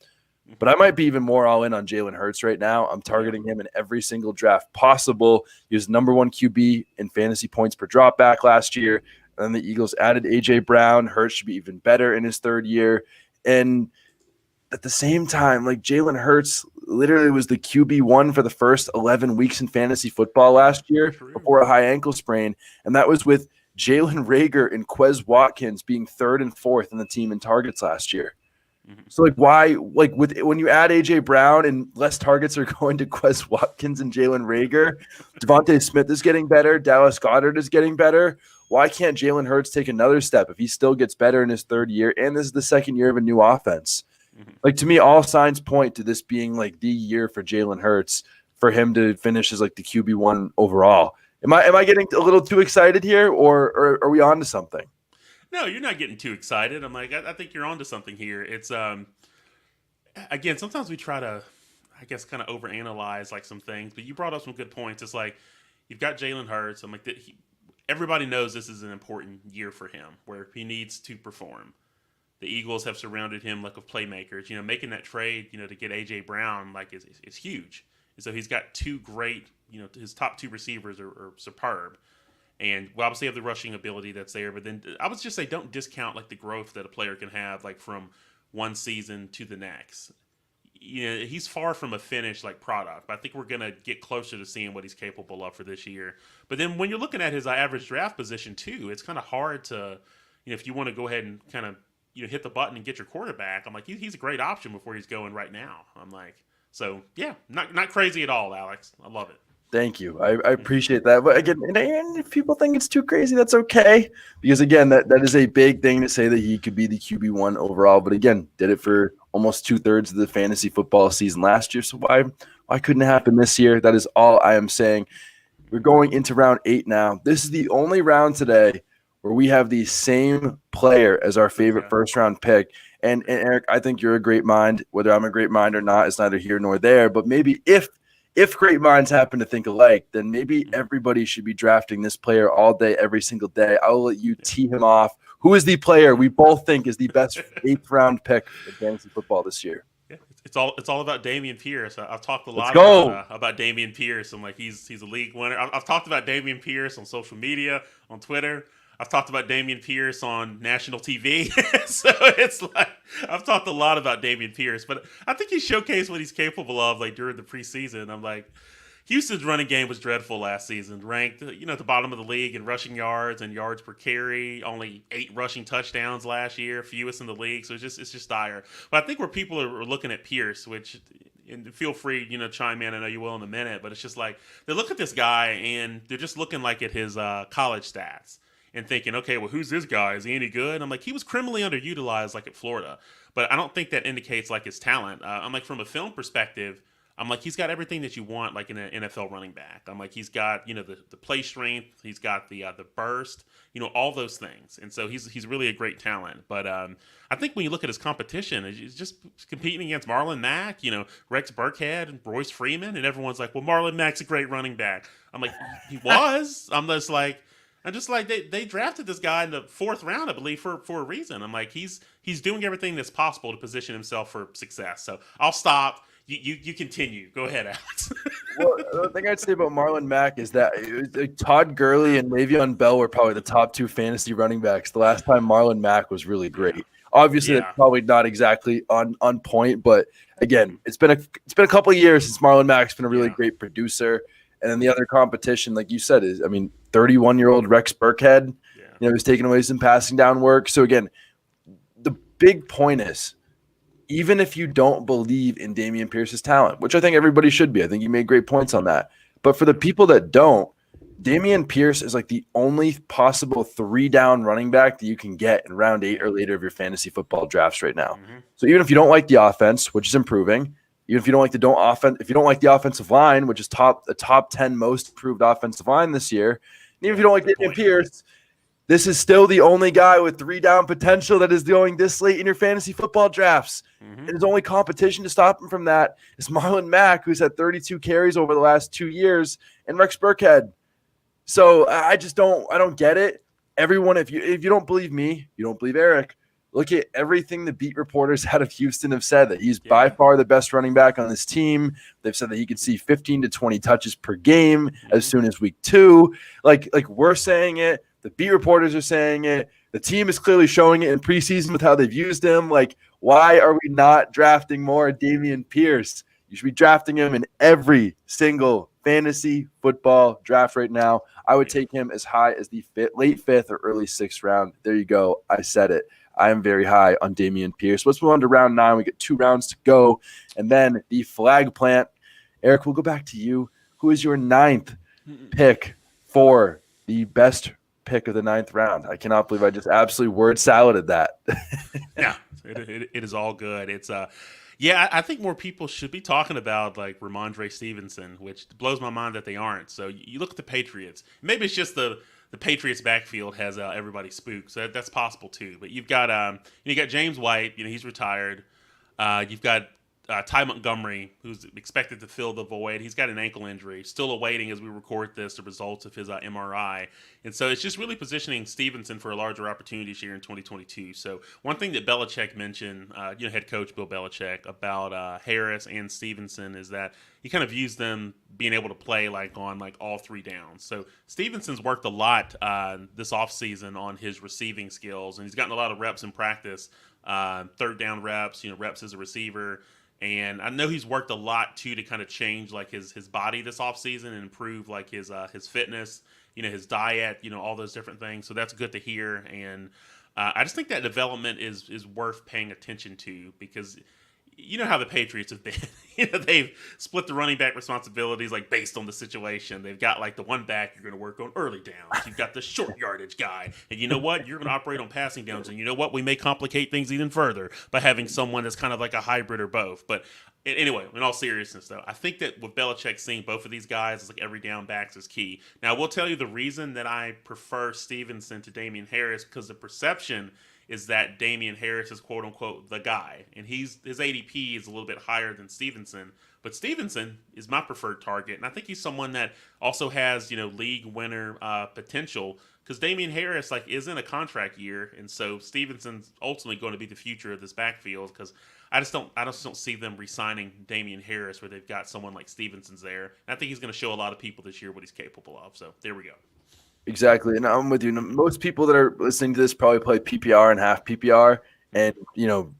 But I might be even more all in on Jalen Hurts right now. I'm targeting him in every single draft possible. He was number 1 QB in fantasy points per dropback last year. And then the Eagles added A.J. Brown. Hurts should be even better in his third year. And at the same time, like Jalen Hurts literally was the QB1 for the first 11 weeks in fantasy football last year before a high ankle sprain. And that was with Jalen Reagor and Quez Watkins being 3rd and 4th in the team in targets last year. So why when you add AJ Brown and less targets are going to Quez Watkins and Jalen Reagor, Devontae Smith is getting better, Dallas Goedert is getting better. Why can't Jalen Hurts take another step if he still gets better in his 3rd year and this is the 2nd year of a new offense? Like to me, all signs point to this being like the year for Jalen Hurts for him to finish as like the QB1 overall. Am I getting a little too excited here, or are we on to something? No, you're not getting too excited. I'm like, I think you're onto something here. It's again, sometimes we try to, I guess, kind of overanalyze like some things. But you brought up some good points. It's like you've got Jalen Hurts. I'm like, everybody knows this is an important year for him, where he needs to perform. The Eagles have surrounded him like with playmakers. You know, making that trade, you know, to get AJ Brown like is huge. And so he's got 2 great, you know, his top 2 receivers are superb. And we obviously have the rushing ability that's there, but then I would just say don't discount like the growth that a player can have like from one season to the next. You know, he's far from a finished like product, but I think we're gonna get closer to seeing what he's capable of for this year. But then when you're looking at his average draft position too, it's kind of hard to, you know, if you want to go ahead and kind of, you know, hit the button and get your quarterback. I'm like, he's a great option before he's going right now. I'm like, so yeah, not crazy at all, Alex. I love it. Thank you. I appreciate that. But again, and if people think it's too crazy, that's okay. Because again, that is a big thing to say that he could be the QB1 overall. But again, did it for almost 2/3 of the fantasy football season last year. So why couldn't it happen this year? That is all I am saying. We're going into round 8 now. This is the only round today where we have the same player as our favorite first round pick. And Eric, I think you're a great mind. Whether I'm a great mind or not is neither here nor there. But maybe if great minds happen to think alike, then maybe everybody should be drafting this player all day, every single day. I'll let you tee him off. Who is the player we both think is the best 8th round pick in fantasy football this year? Yeah, it's all about Damian Pierce. I've talked a lot about Damian Pierce. I'm like, he's a league winner. I've talked about Damian Pierce on social media, on Twitter. I've talked about Damian Pierce on national TV. So it's like I've talked a lot about Damian Pierce, but I think he showcased what he's capable of like during the preseason. I'm like, Houston's running game was dreadful last season, ranked, you know, at the bottom of the league in rushing yards and yards per carry, only 8 rushing touchdowns last year, fewest in the league. So it's just dire. But I think where people are looking at Pierce, which, and feel free, you know, chime in. I know you will in a minute, but it's just like they look at this guy and they're just looking like at his college stats and thinking, okay, well, who's this guy? Is he any good? I'm like, he was criminally underutilized like at Florida, but I don't think that indicates like his talent. I'm like, from a film perspective, I'm like, he's got everything that you want, like in an NFL running back. I'm like, he's got, you know, the play strength, he's got the burst, you know, all those things, and so he's really a great talent. But I think when you look at his competition, he's just competing against Marlon Mack, you know, Rex Burkhead and Royce Freeman, and everyone's like, well, Marlon Mack's a great running back. I'm like, he was. I'm just like they drafted this guy in the 4th round, I believe, for a reason. I'm like, he's doing everything that's possible to position himself for success. So I'll stop. You continue. Go ahead, Alex. Well, the thing I'd say about Marlon Mack is that Todd Gurley and Le'Veon Bell were probably the top 2 fantasy running backs the last time Marlon Mack was really great. Obviously, it's probably not exactly on point, but again, it's been a couple of years since Marlon Mack's been a really great producer. And then the other competition, like you said, is 31-year-old Rex Burkhead. You know, he's taking away some passing down work. So again, the big point is, even if you don't believe in Damian Pierce's talent, which I think everybody should be, I think you made great points on that. But for the people that don't, Damian Pierce is like the only possible 3-down running back that you can get in round 8 or later of your fantasy football drafts right now. So even if you don't like the offense, which is improving, even if you don't like the offensive line, which is the top 10 most improved offensive line this year, and even if you don't like Damian Pierce, this is still the only guy with 3-down potential that is going this late in your fantasy football drafts. And his only competition to stop him from that is Marlon Mack, who's had 32 carries over the last 2 years, and Rex Burkhead. So I don't get it. Everyone, if you don't believe me, you don't believe Eric, look at everything the beat reporters out of Houston have said, that he's by Yeah. far the best running back on this team. They've said that he could see 15 to 20 touches per game as soon as week 2. Like we're saying it. The beat reporters are saying it. The team is clearly showing it in preseason with how they've used him. Like, why are we not drafting more Damian Pierce? You should be drafting him in every single fantasy football draft right now. I would take him as high as the late 5th or early 6th round. There you go. I said it. I am very high on Damian Pierce. Let's move on to round 9. We get 2 rounds to go. And then the flag plant. Eric, we'll go back to you. Who is your 9th pick for the best pick of the 9th round? I cannot believe I just absolutely word saladed that. Yeah, it is all good. It's yeah, I think more people should be talking about like Ramondre Stevenson, which blows my mind that they aren't. So you look at the Patriots. Maybe it's just the Patriots backfield has everybody spooked. So that's possible too. But you've got you got James White. He's retired. You've got Ty Montgomery, who's expected to fill the void. He's got an ankle injury, still awaiting as we record this the results of his MRI. And so it's just really positioning Stevenson for a larger opportunity this year in 2022. So one thing that Belichick mentioned, head coach Bill Belichick, about Harris and Stevenson is that he kind of views them being able to play on all 3 downs. So Stevenson's worked a lot this offseason on his receiving skills, and he's gotten a lot of reps in practice, 3rd down reps, reps as a receiver. And I know he's worked a lot too to kind of change his body this offseason and improve his fitness, his diet, all those different things. So that's good to hear. And I just think that development is worth paying attention to, because you know how the Patriots have been. They've split the running back responsibilities based on the situation. They've got the one back you're going to work on early downs. You've got the short yardage guy, and you know what? You're going to operate on passing downs. And you know what? We may complicate things even further by having someone that's kind of like a hybrid or both. But anyway, in all seriousness, though, I think that with Belichick seeing both of these guys as every down backs is key. Now, I will tell you the reason that I prefer Stevenson to Damian Harris, because the perception is that Damian Harris is quote unquote the guy, and his ADP is a little bit higher than Stevenson. But Stevenson is my preferred target, and I think he's someone that also has league winner potential, because Damian Harris is in a contract year, and so Stevenson's ultimately going to be the future of this backfield. Because I just don't see them re-signing Damian Harris where they've got someone like Stevenson's there. And I think he's going to show a lot of people this year what he's capable of. So there we go. Exactly. And I'm with you. Most people that are listening to this probably play PPR and half PPR. And,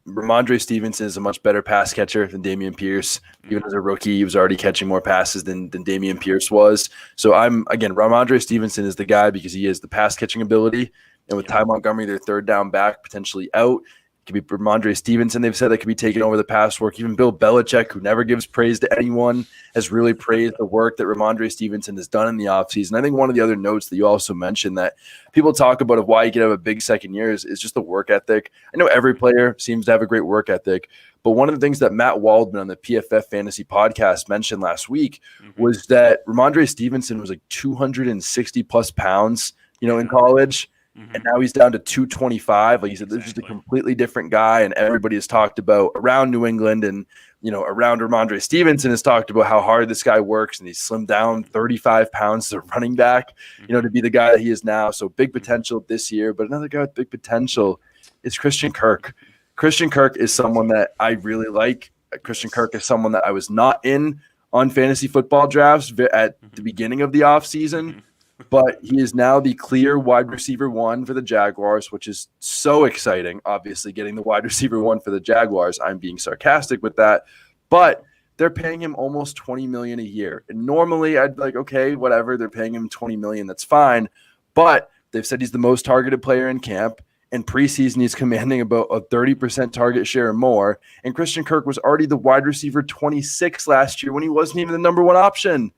Ramondre Stevenson is a much better pass catcher than Damian Pierce. Even as a rookie, he was already catching more passes than Damian Pierce was. So Ramondre Stevenson is the guy because he has the pass catching ability. And with Ty Montgomery, their 3rd down back, potentially out, it could be Ramondre Stevenson. They've said that could be taking over the pass work. Even Bill Belichick, who never gives praise to anyone, has really praised the work that Ramondre Stevenson has done in the offseason. I think one of the other notes that you also mentioned that people talk about of why you could have a big second year is just the work ethic. I know every player seems to have a great work ethic, but one of the things that Matt Waldman on the PFF Fantasy Podcast mentioned last week was that Ramondre Stevenson was 260 plus pounds, in college. And now he's down to 225. Like you said, this is just a completely different guy. And everybody has talked about around New England and, around Ramondre Stevenson has talked about how hard this guy works. And he's slimmed down 35 pounds as a running back, to be the guy that he is now. So big potential this year. But another guy with big potential is Christian Kirk. Christian Kirk is someone that I really like. Christian Kirk is someone that I was not in on fantasy football drafts at the beginning of the offseason. But he is now the clear wide receiver 1 for the Jaguars, which is so exciting. Obviously, getting the wide receiver 1 for the Jaguars. I'm being sarcastic with that. But they're paying him almost $20 million a year. And normally I'd be like, okay, whatever. They're paying him $20 million. That's fine. But they've said he's the most targeted player in camp. In preseason, he's commanding about a 30% target share or more. And Christian Kirk was already the wide receiver 26 last year when he wasn't even the number 1 option.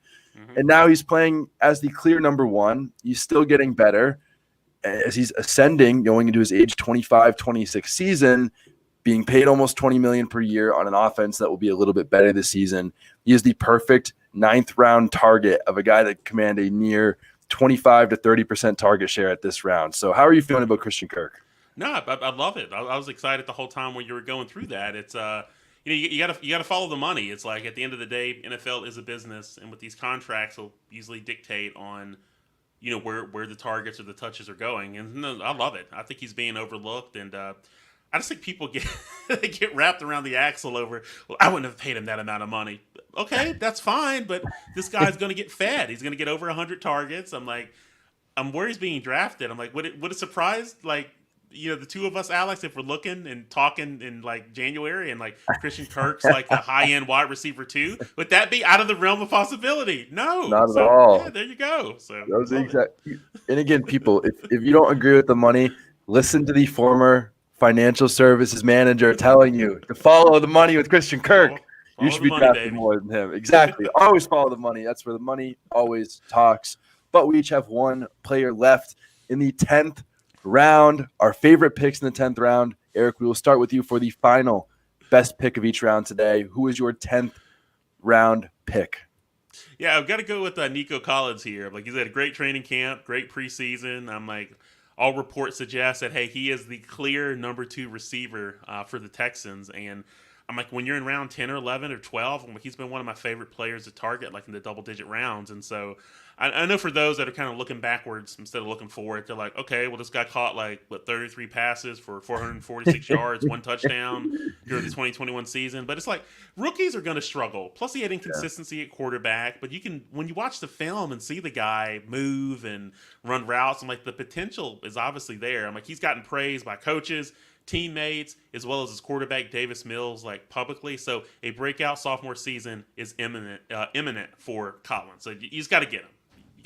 And now he's playing as the clear number 1. He's still getting better as he's ascending, going into his age 25, 26 season, being paid almost $20 million per year on an offense that will be a little bit better this season. He is the perfect 9th round target of a guy that command a near 25 to 30% target share at this round. So how are you feeling about Christian Kirk? No, I love it. I was excited the whole time when you were going through that. It's you gotta follow the money. It's at the end of the day, NFL is a business, and with these contracts, will usually dictate on where the targets or the touches are going. And no, I love it. I think he's being overlooked, and I just think people get they get wrapped around the axle over. Well, I wouldn't have paid him that amount of money. Okay, that's fine, but this guy's going to get fed. He's going to get over 100 targets. I'm where he's being drafted. I'm like, would it surprise like the two of us, Alex, if we're looking and talking in like January and like Christian Kirk's like a high end wide receiver too? Would that be out of the realm of possibility? No. Not at So all. yeah, there you go. So That was the exact. And again, people, if you don't agree with the money, listen to the former financial services manager telling you to follow the money with Christian Kirk. You should be drafting more than him. Exactly. Always follow the money. That's where the money always talks. But we each have one player left in the 10th round. Our favorite picks in the 10th round. Eric, we will start with you for the final best pick of each round today. Who is your 10th round pick? Yeah, I've got to go with Nico Collins here. Like, he's had a great training camp, great preseason. I'm like, all reports suggest that, hey, he is the clear number 2 receiver for the Texans. And I'm like, when you're in round 10 or 11 or 12, I'm like, he's been one of my favorite players to target, like in the double-digit rounds. And so I know for those that are kind of looking backwards instead of looking forward, they're like, okay, well, this guy caught 33 passes for 446 yards, 1 touchdown during the 2021 season. But it's like rookies are going to struggle. Plus, he had inconsistency at quarterback. But when you watch the film and see the guy move and run routes, I'm like, the potential is obviously there. I'm like, he's gotten praise by coaches, teammates, as well as his quarterback Davis Mills, like publicly. So a breakout sophomore season is imminent for Collins. So you just got to get him.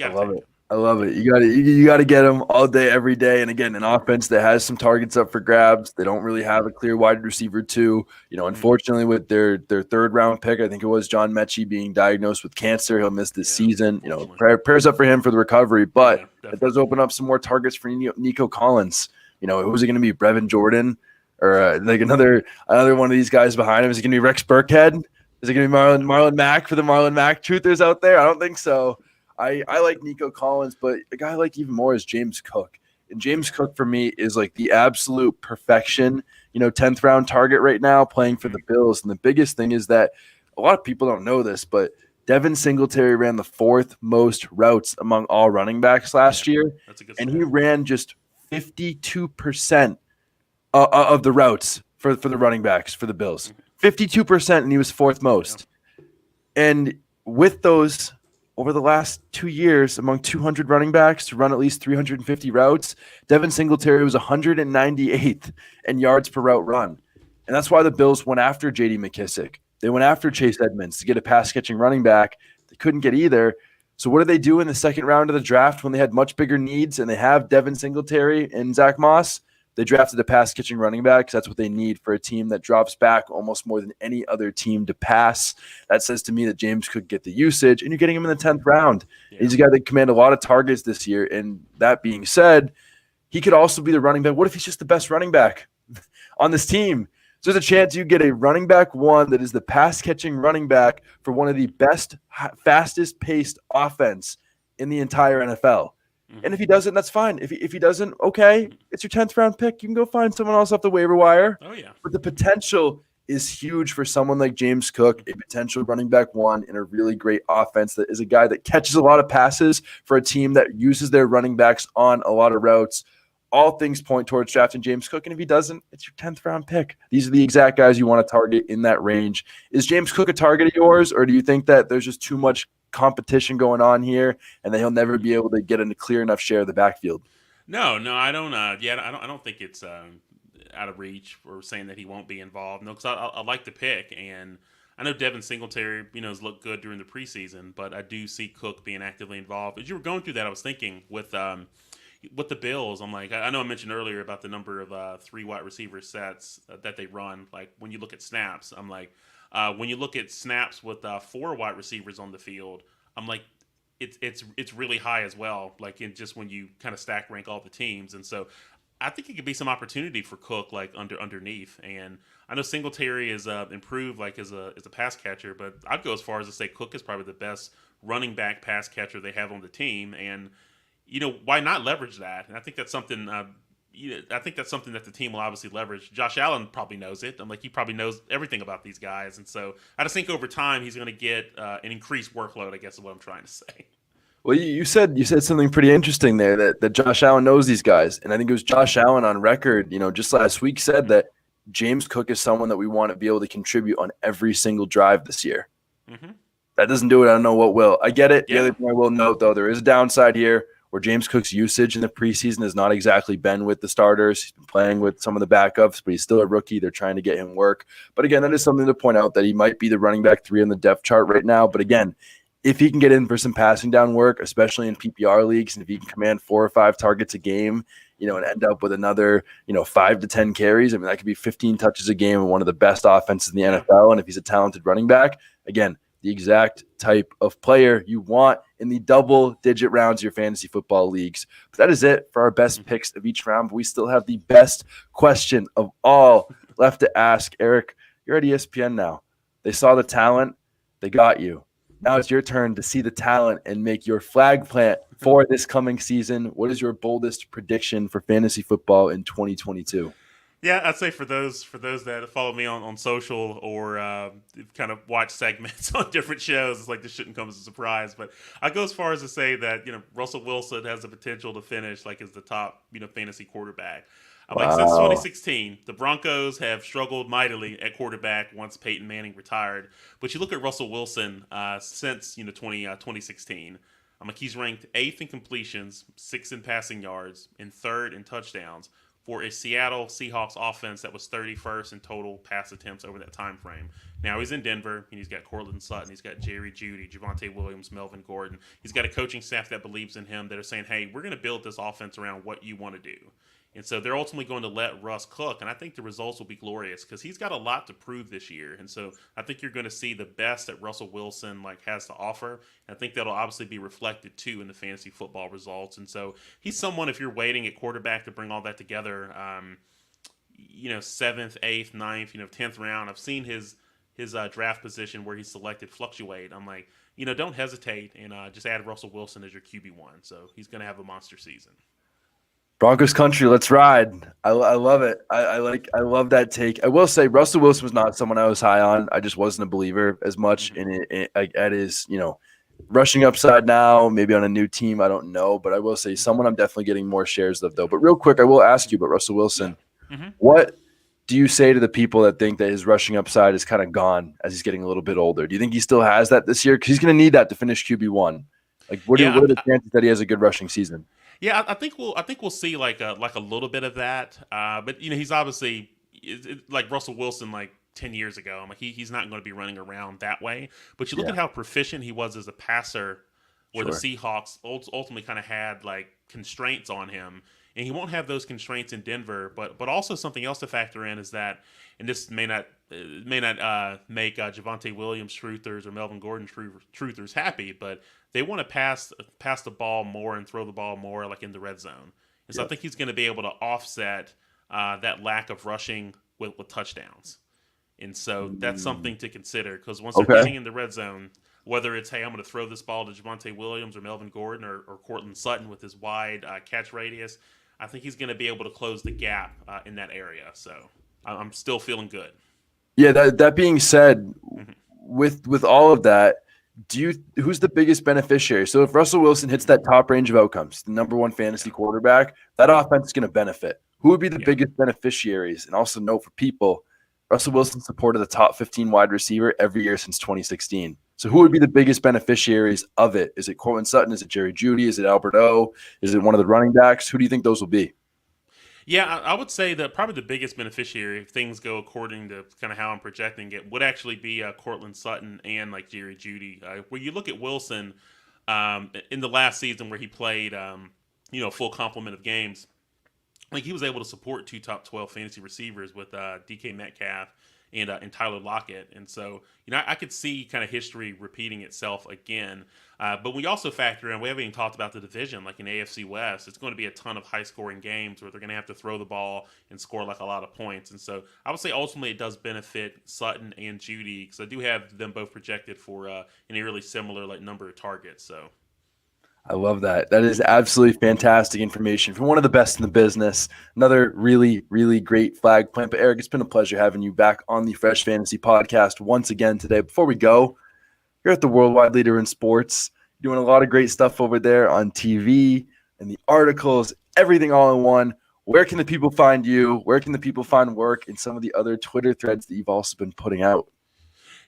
I love it. I love it. You got to get him all day, every day. And again, an offense that has some targets up for grabs. They don't really have a clear wide receiver too. Unfortunately, with their 3rd round pick, I think it was John Mechie being diagnosed with cancer. He'll miss this season. Prayers up for him for the recovery. But it does open up some more targets for Nico Collins. Who's it going to be? Brevin Jordan or like another one of these guys behind him? Is it going to be Rex Burkhead? Is it going to be Marlon Mack for the Marlon Mack truthers out there? I don't think so. I like Nico Collins, but a guy I like even more is James Cook. And James Cook for me is like the absolute perfection, 10th round target right now playing for the Bills. And the biggest thing is that a lot of people don't know this, but Devin Singletary ran the 4th most routes among all running backs last year. That's a good and start. He ran just 52% of the routes for the running backs for the Bills. 52%, and he was 4th most. And with those, over the last 2 years, among 200 running backs to run at least 350 routes, Devin Singletary was 198th in yards per route run. And that's why the Bills went after J.D. McKissick. They went after Chase Edmonds to get a pass-catching running back. They couldn't get either. So what do they do in the 2nd round of the draft when they had much bigger needs and they have Devin Singletary and Zach Moss? They drafted a pass-catching running back because that's what they need for a team that drops back almost more than any other team to pass. That says to me that James could get the usage, and you're getting him in the 10th round. Yeah. He's a guy that commanded a lot of targets this year, and that being said, he could also be the running back. What if he's just the best running back on this team? So there's a chance you get a running back 1 that is the pass-catching running back for one of the best, fastest-paced offense in the entire NFL. And if he doesn't, that's fine. If he doesn't, okay, it's your 10th round pick. You can go find someone else off the waiver wire. Oh, yeah. But the potential is huge for someone like James Cook, a potential running back 1 in a really great offense that is a guy that catches a lot of passes for a team that uses their running backs on a lot of routes. All things point towards drafting James Cook. And if he doesn't, it's your 10th round pick. These are the exact guys you want to target in that range. Is James Cook a target of yours, or do you think that there's just too much competition going on here and that he'll never be able to get a clear enough share of the backfield? No, I don't. I don't think it's out of reach or saying that he won't be involved. No, because I like the pick, and I know Devin Singletary, has looked good during the preseason, but I do see Cook being actively involved. As you were going through that, I was thinking with the Bills, I'm like, I know I mentioned earlier about the number of 3 wide receiver sets that they run. Like when you look at snaps, I'm like, when you look at snaps with 4 wide receivers on the field, I'm like, it's really high as well. Like in just when you kind of stack rank all the teams, and so I think it could be some opportunity for Cook like underneath. And I know Singletary is improved like as a pass catcher, but I'd go as far as to say Cook is probably the best running back pass catcher they have on the team. And why not leverage that? And I think that's something. I think that's something that the team will obviously leverage. Josh Allen probably knows it. I'm like, he probably knows everything about these guys, and so I just think over time he's going to get an increased workload. I guess is what I'm trying to say. Well, you said something pretty interesting there that Josh Allen knows these guys, and I think it was Josh Allen on record, just last week said that James Cook is someone that we want to be able to contribute on every single drive this year. Mm-hmm. That doesn't do it. I don't know what will. I get it. The Yeah. other thing I will note, though, there is a downside here where James Cook's usage in the preseason has not exactly been with the starters. He's been playing with some of the backups, but he's still a rookie. They're trying to get him work. But again, that is something to point out that he might be the running back 3 on the depth chart right now. But again, if he can get in for some passing down work, especially in PPR leagues, and if he can command 4 or 5 targets a game, and end up with another, 5 to 10 carries, I mean, that could be 15 touches a game and one of the best offenses in the NFL. And if he's a talented running back, again, the exact type of player you want in the double-digit rounds of your fantasy football leagues. But that is it for our best picks of each round. But we still have the best question of all left to ask. Eric, you're at ESPN now. They saw the talent. They got you. Now it's your turn to see the talent and make your flag plant for this coming season. What is your boldest prediction for fantasy football in 2022? Yeah, I'd say for those that follow me on social or kind of watch segments on different shows, it's like this shouldn't come as a surprise. But I go as far as to say that Russell Wilson has the potential to finish like as the top fantasy quarterback. Like since 2016, the Broncos have struggled mightily at quarterback once Peyton Manning retired. But you look at Russell Wilson since 2016. Like he's ranked 8th in completions, 6th in passing yards, and 3rd in touchdowns for a Seattle Seahawks offense that was 31st in total pass attempts over that time frame. Now he's in Denver, and he's got Cortland Sutton, he's got Jerry Jeudy, Javonte Williams, Melvin Gordon. He's got a coaching staff that believes in him, that are saying, hey, we're going to build this offense around what you want to do. And so they're ultimately going to let Russ cook, and I think the results will be glorious because he's got a lot to prove this year. And so I think you're going to see the best that Russell Wilson has to offer. And I think that'll obviously be reflected too in the fantasy football results. And so he's someone, if you're waiting at quarterback to bring all that together, 7th, 8th, 9th, 10th round. I've seen his draft position where he's selected fluctuate. I'm like, don't hesitate and just add Russell Wilson as your QB1. So he's going to have a monster season. Broncos country, let's ride. I love it. I love that take. I will say Russell Wilson was not someone I was high on. I just wasn't a believer as much in it at his, rushing upside now, maybe on a new team. I don't know, but I will say someone I'm definitely getting more shares of though. But real quick, I will ask you about Russell Wilson. What do you say to the people that think that his rushing upside is kind of gone as he's getting a little bit older? Do you think he still has that this year? Because he's going to need that to finish QB1. Like, what are the chances that he has a good rushing season? Yeah, I think we'll see like a little bit of that. But he's obviously like Russell Wilson 10 years ago. Like he's not going to be running around that way. But you look at how proficient he was as a passer, where the Seahawks ultimately kind of had constraints on him, and he won't have those constraints in Denver. But also something else to factor in is that, and this may not make Javonte Williams truthers or Melvin Gordon truthers happy, but they want to pass the ball more and throw the ball more in the red zone. And so I think he's going to be able to offset that lack of rushing with touchdowns. And so that's something to consider because once they're getting in the red zone, whether it's, hey, I'm going to throw this ball to Javonte Williams or Melvin Gordon or Cortland Sutton with his wide catch radius, I think he's going to be able to close the gap in that area. So I'm still feeling good. Yeah, that being said, with all of that, who's the biggest beneficiary? So if Russell Wilson hits that top range of outcomes, the number 1 fantasy quarterback, that offense is going to benefit. Who would be the biggest beneficiaries? And also note for people, Russell Wilson supported the top 15 wide receiver every year since 2016. So who would be the biggest beneficiaries of it? Is it Cortland Sutton? Is it Jerry Jeudy? Is it Albert O? Is it one of the running backs? Who do you think those will be? Yeah, I would say that probably the biggest beneficiary, if things go according to kind of how I'm projecting it, would actually be Cortland Sutton and Jerry Jeudy. Where you look at Wilson in the last season where he played, full complement of games, he was able to support 2 top 12 fantasy receivers with DK Metcalf and Tyler Lockett. And so, I could see kind of history repeating itself again. But we also factor in, we haven't even talked about the division, in AFC West, it's going to be a ton of high-scoring games where they're going to have to throw the ball and score a lot of points. And so I would say ultimately it does benefit Sutton and Jeudy because I do have them both projected for an eerily similar number of targets. So I love that. That is absolutely fantastic information from one of the best in the business. Another really, really great flag plant. But Eric, it's been a pleasure having you back on the Fresh Fantasy Podcast once again today. Before we go, you're at the worldwide leader in sports. Doing a lot of great stuff over there on TV and the articles, everything all in one. Where can the people find you? Where can the people find work and some of the other Twitter threads that you've also been putting out?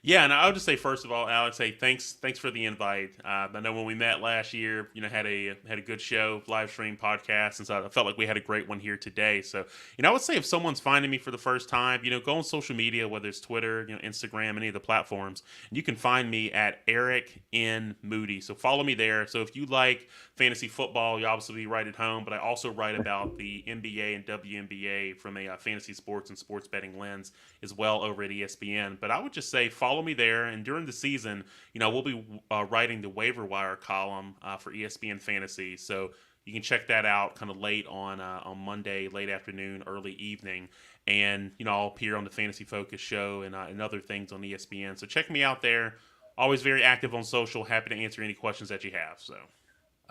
Yeah, and I would just say first of all, Alex, hey, thanks for the invite. I know when we met last year, had a good show, live stream podcast, and so I felt like we had a great one here today. So, I would say if someone's finding me for the first time, go on social media, whether it's Twitter, Instagram, any of the platforms, and you can find me at Eric N Moody. So follow me there. So if you like fantasy football, you obviously be right at home, but I also write about the NBA and WNBA from a fantasy sports and sports betting lens as well over at ESPN. But I would just say follow me there, and during the season, we'll be writing the waiver wire column for ESPN Fantasy. So you can check that out kind of late on Monday, late afternoon, early evening, and I'll appear on the Fantasy Focus show and other things on ESPN. So check me out there. Always very active on social. Happy to answer any questions that you have. So.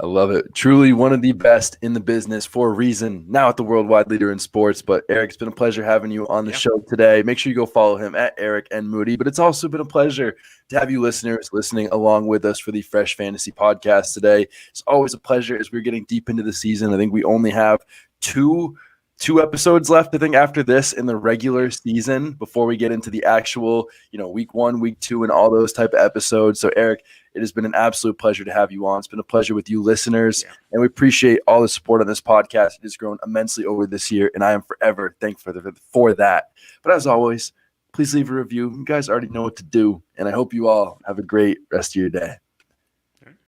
I love it. Truly one of the best in the business for a reason. Now at the worldwide leader in sports. But Eric, it's been a pleasure having you on the show today. Make sure you go follow him at Eric and Moody. But it's also been a pleasure to have you listeners listening along with us for the Fresh Fantasy Podcast today. It's always a pleasure as we're getting deep into the season. I think we only have two episodes left, I think, after this in the regular season before we get into the actual, week 1, week 2, and all those type of episodes. So, Eric, it has been an absolute pleasure to have you on. It's been a pleasure with you listeners, and we appreciate all the support on this podcast. It has grown immensely over this year, and I am forever thankful for that. But as always, please leave a review. You guys already know what to do, and I hope you all have a great rest of your day.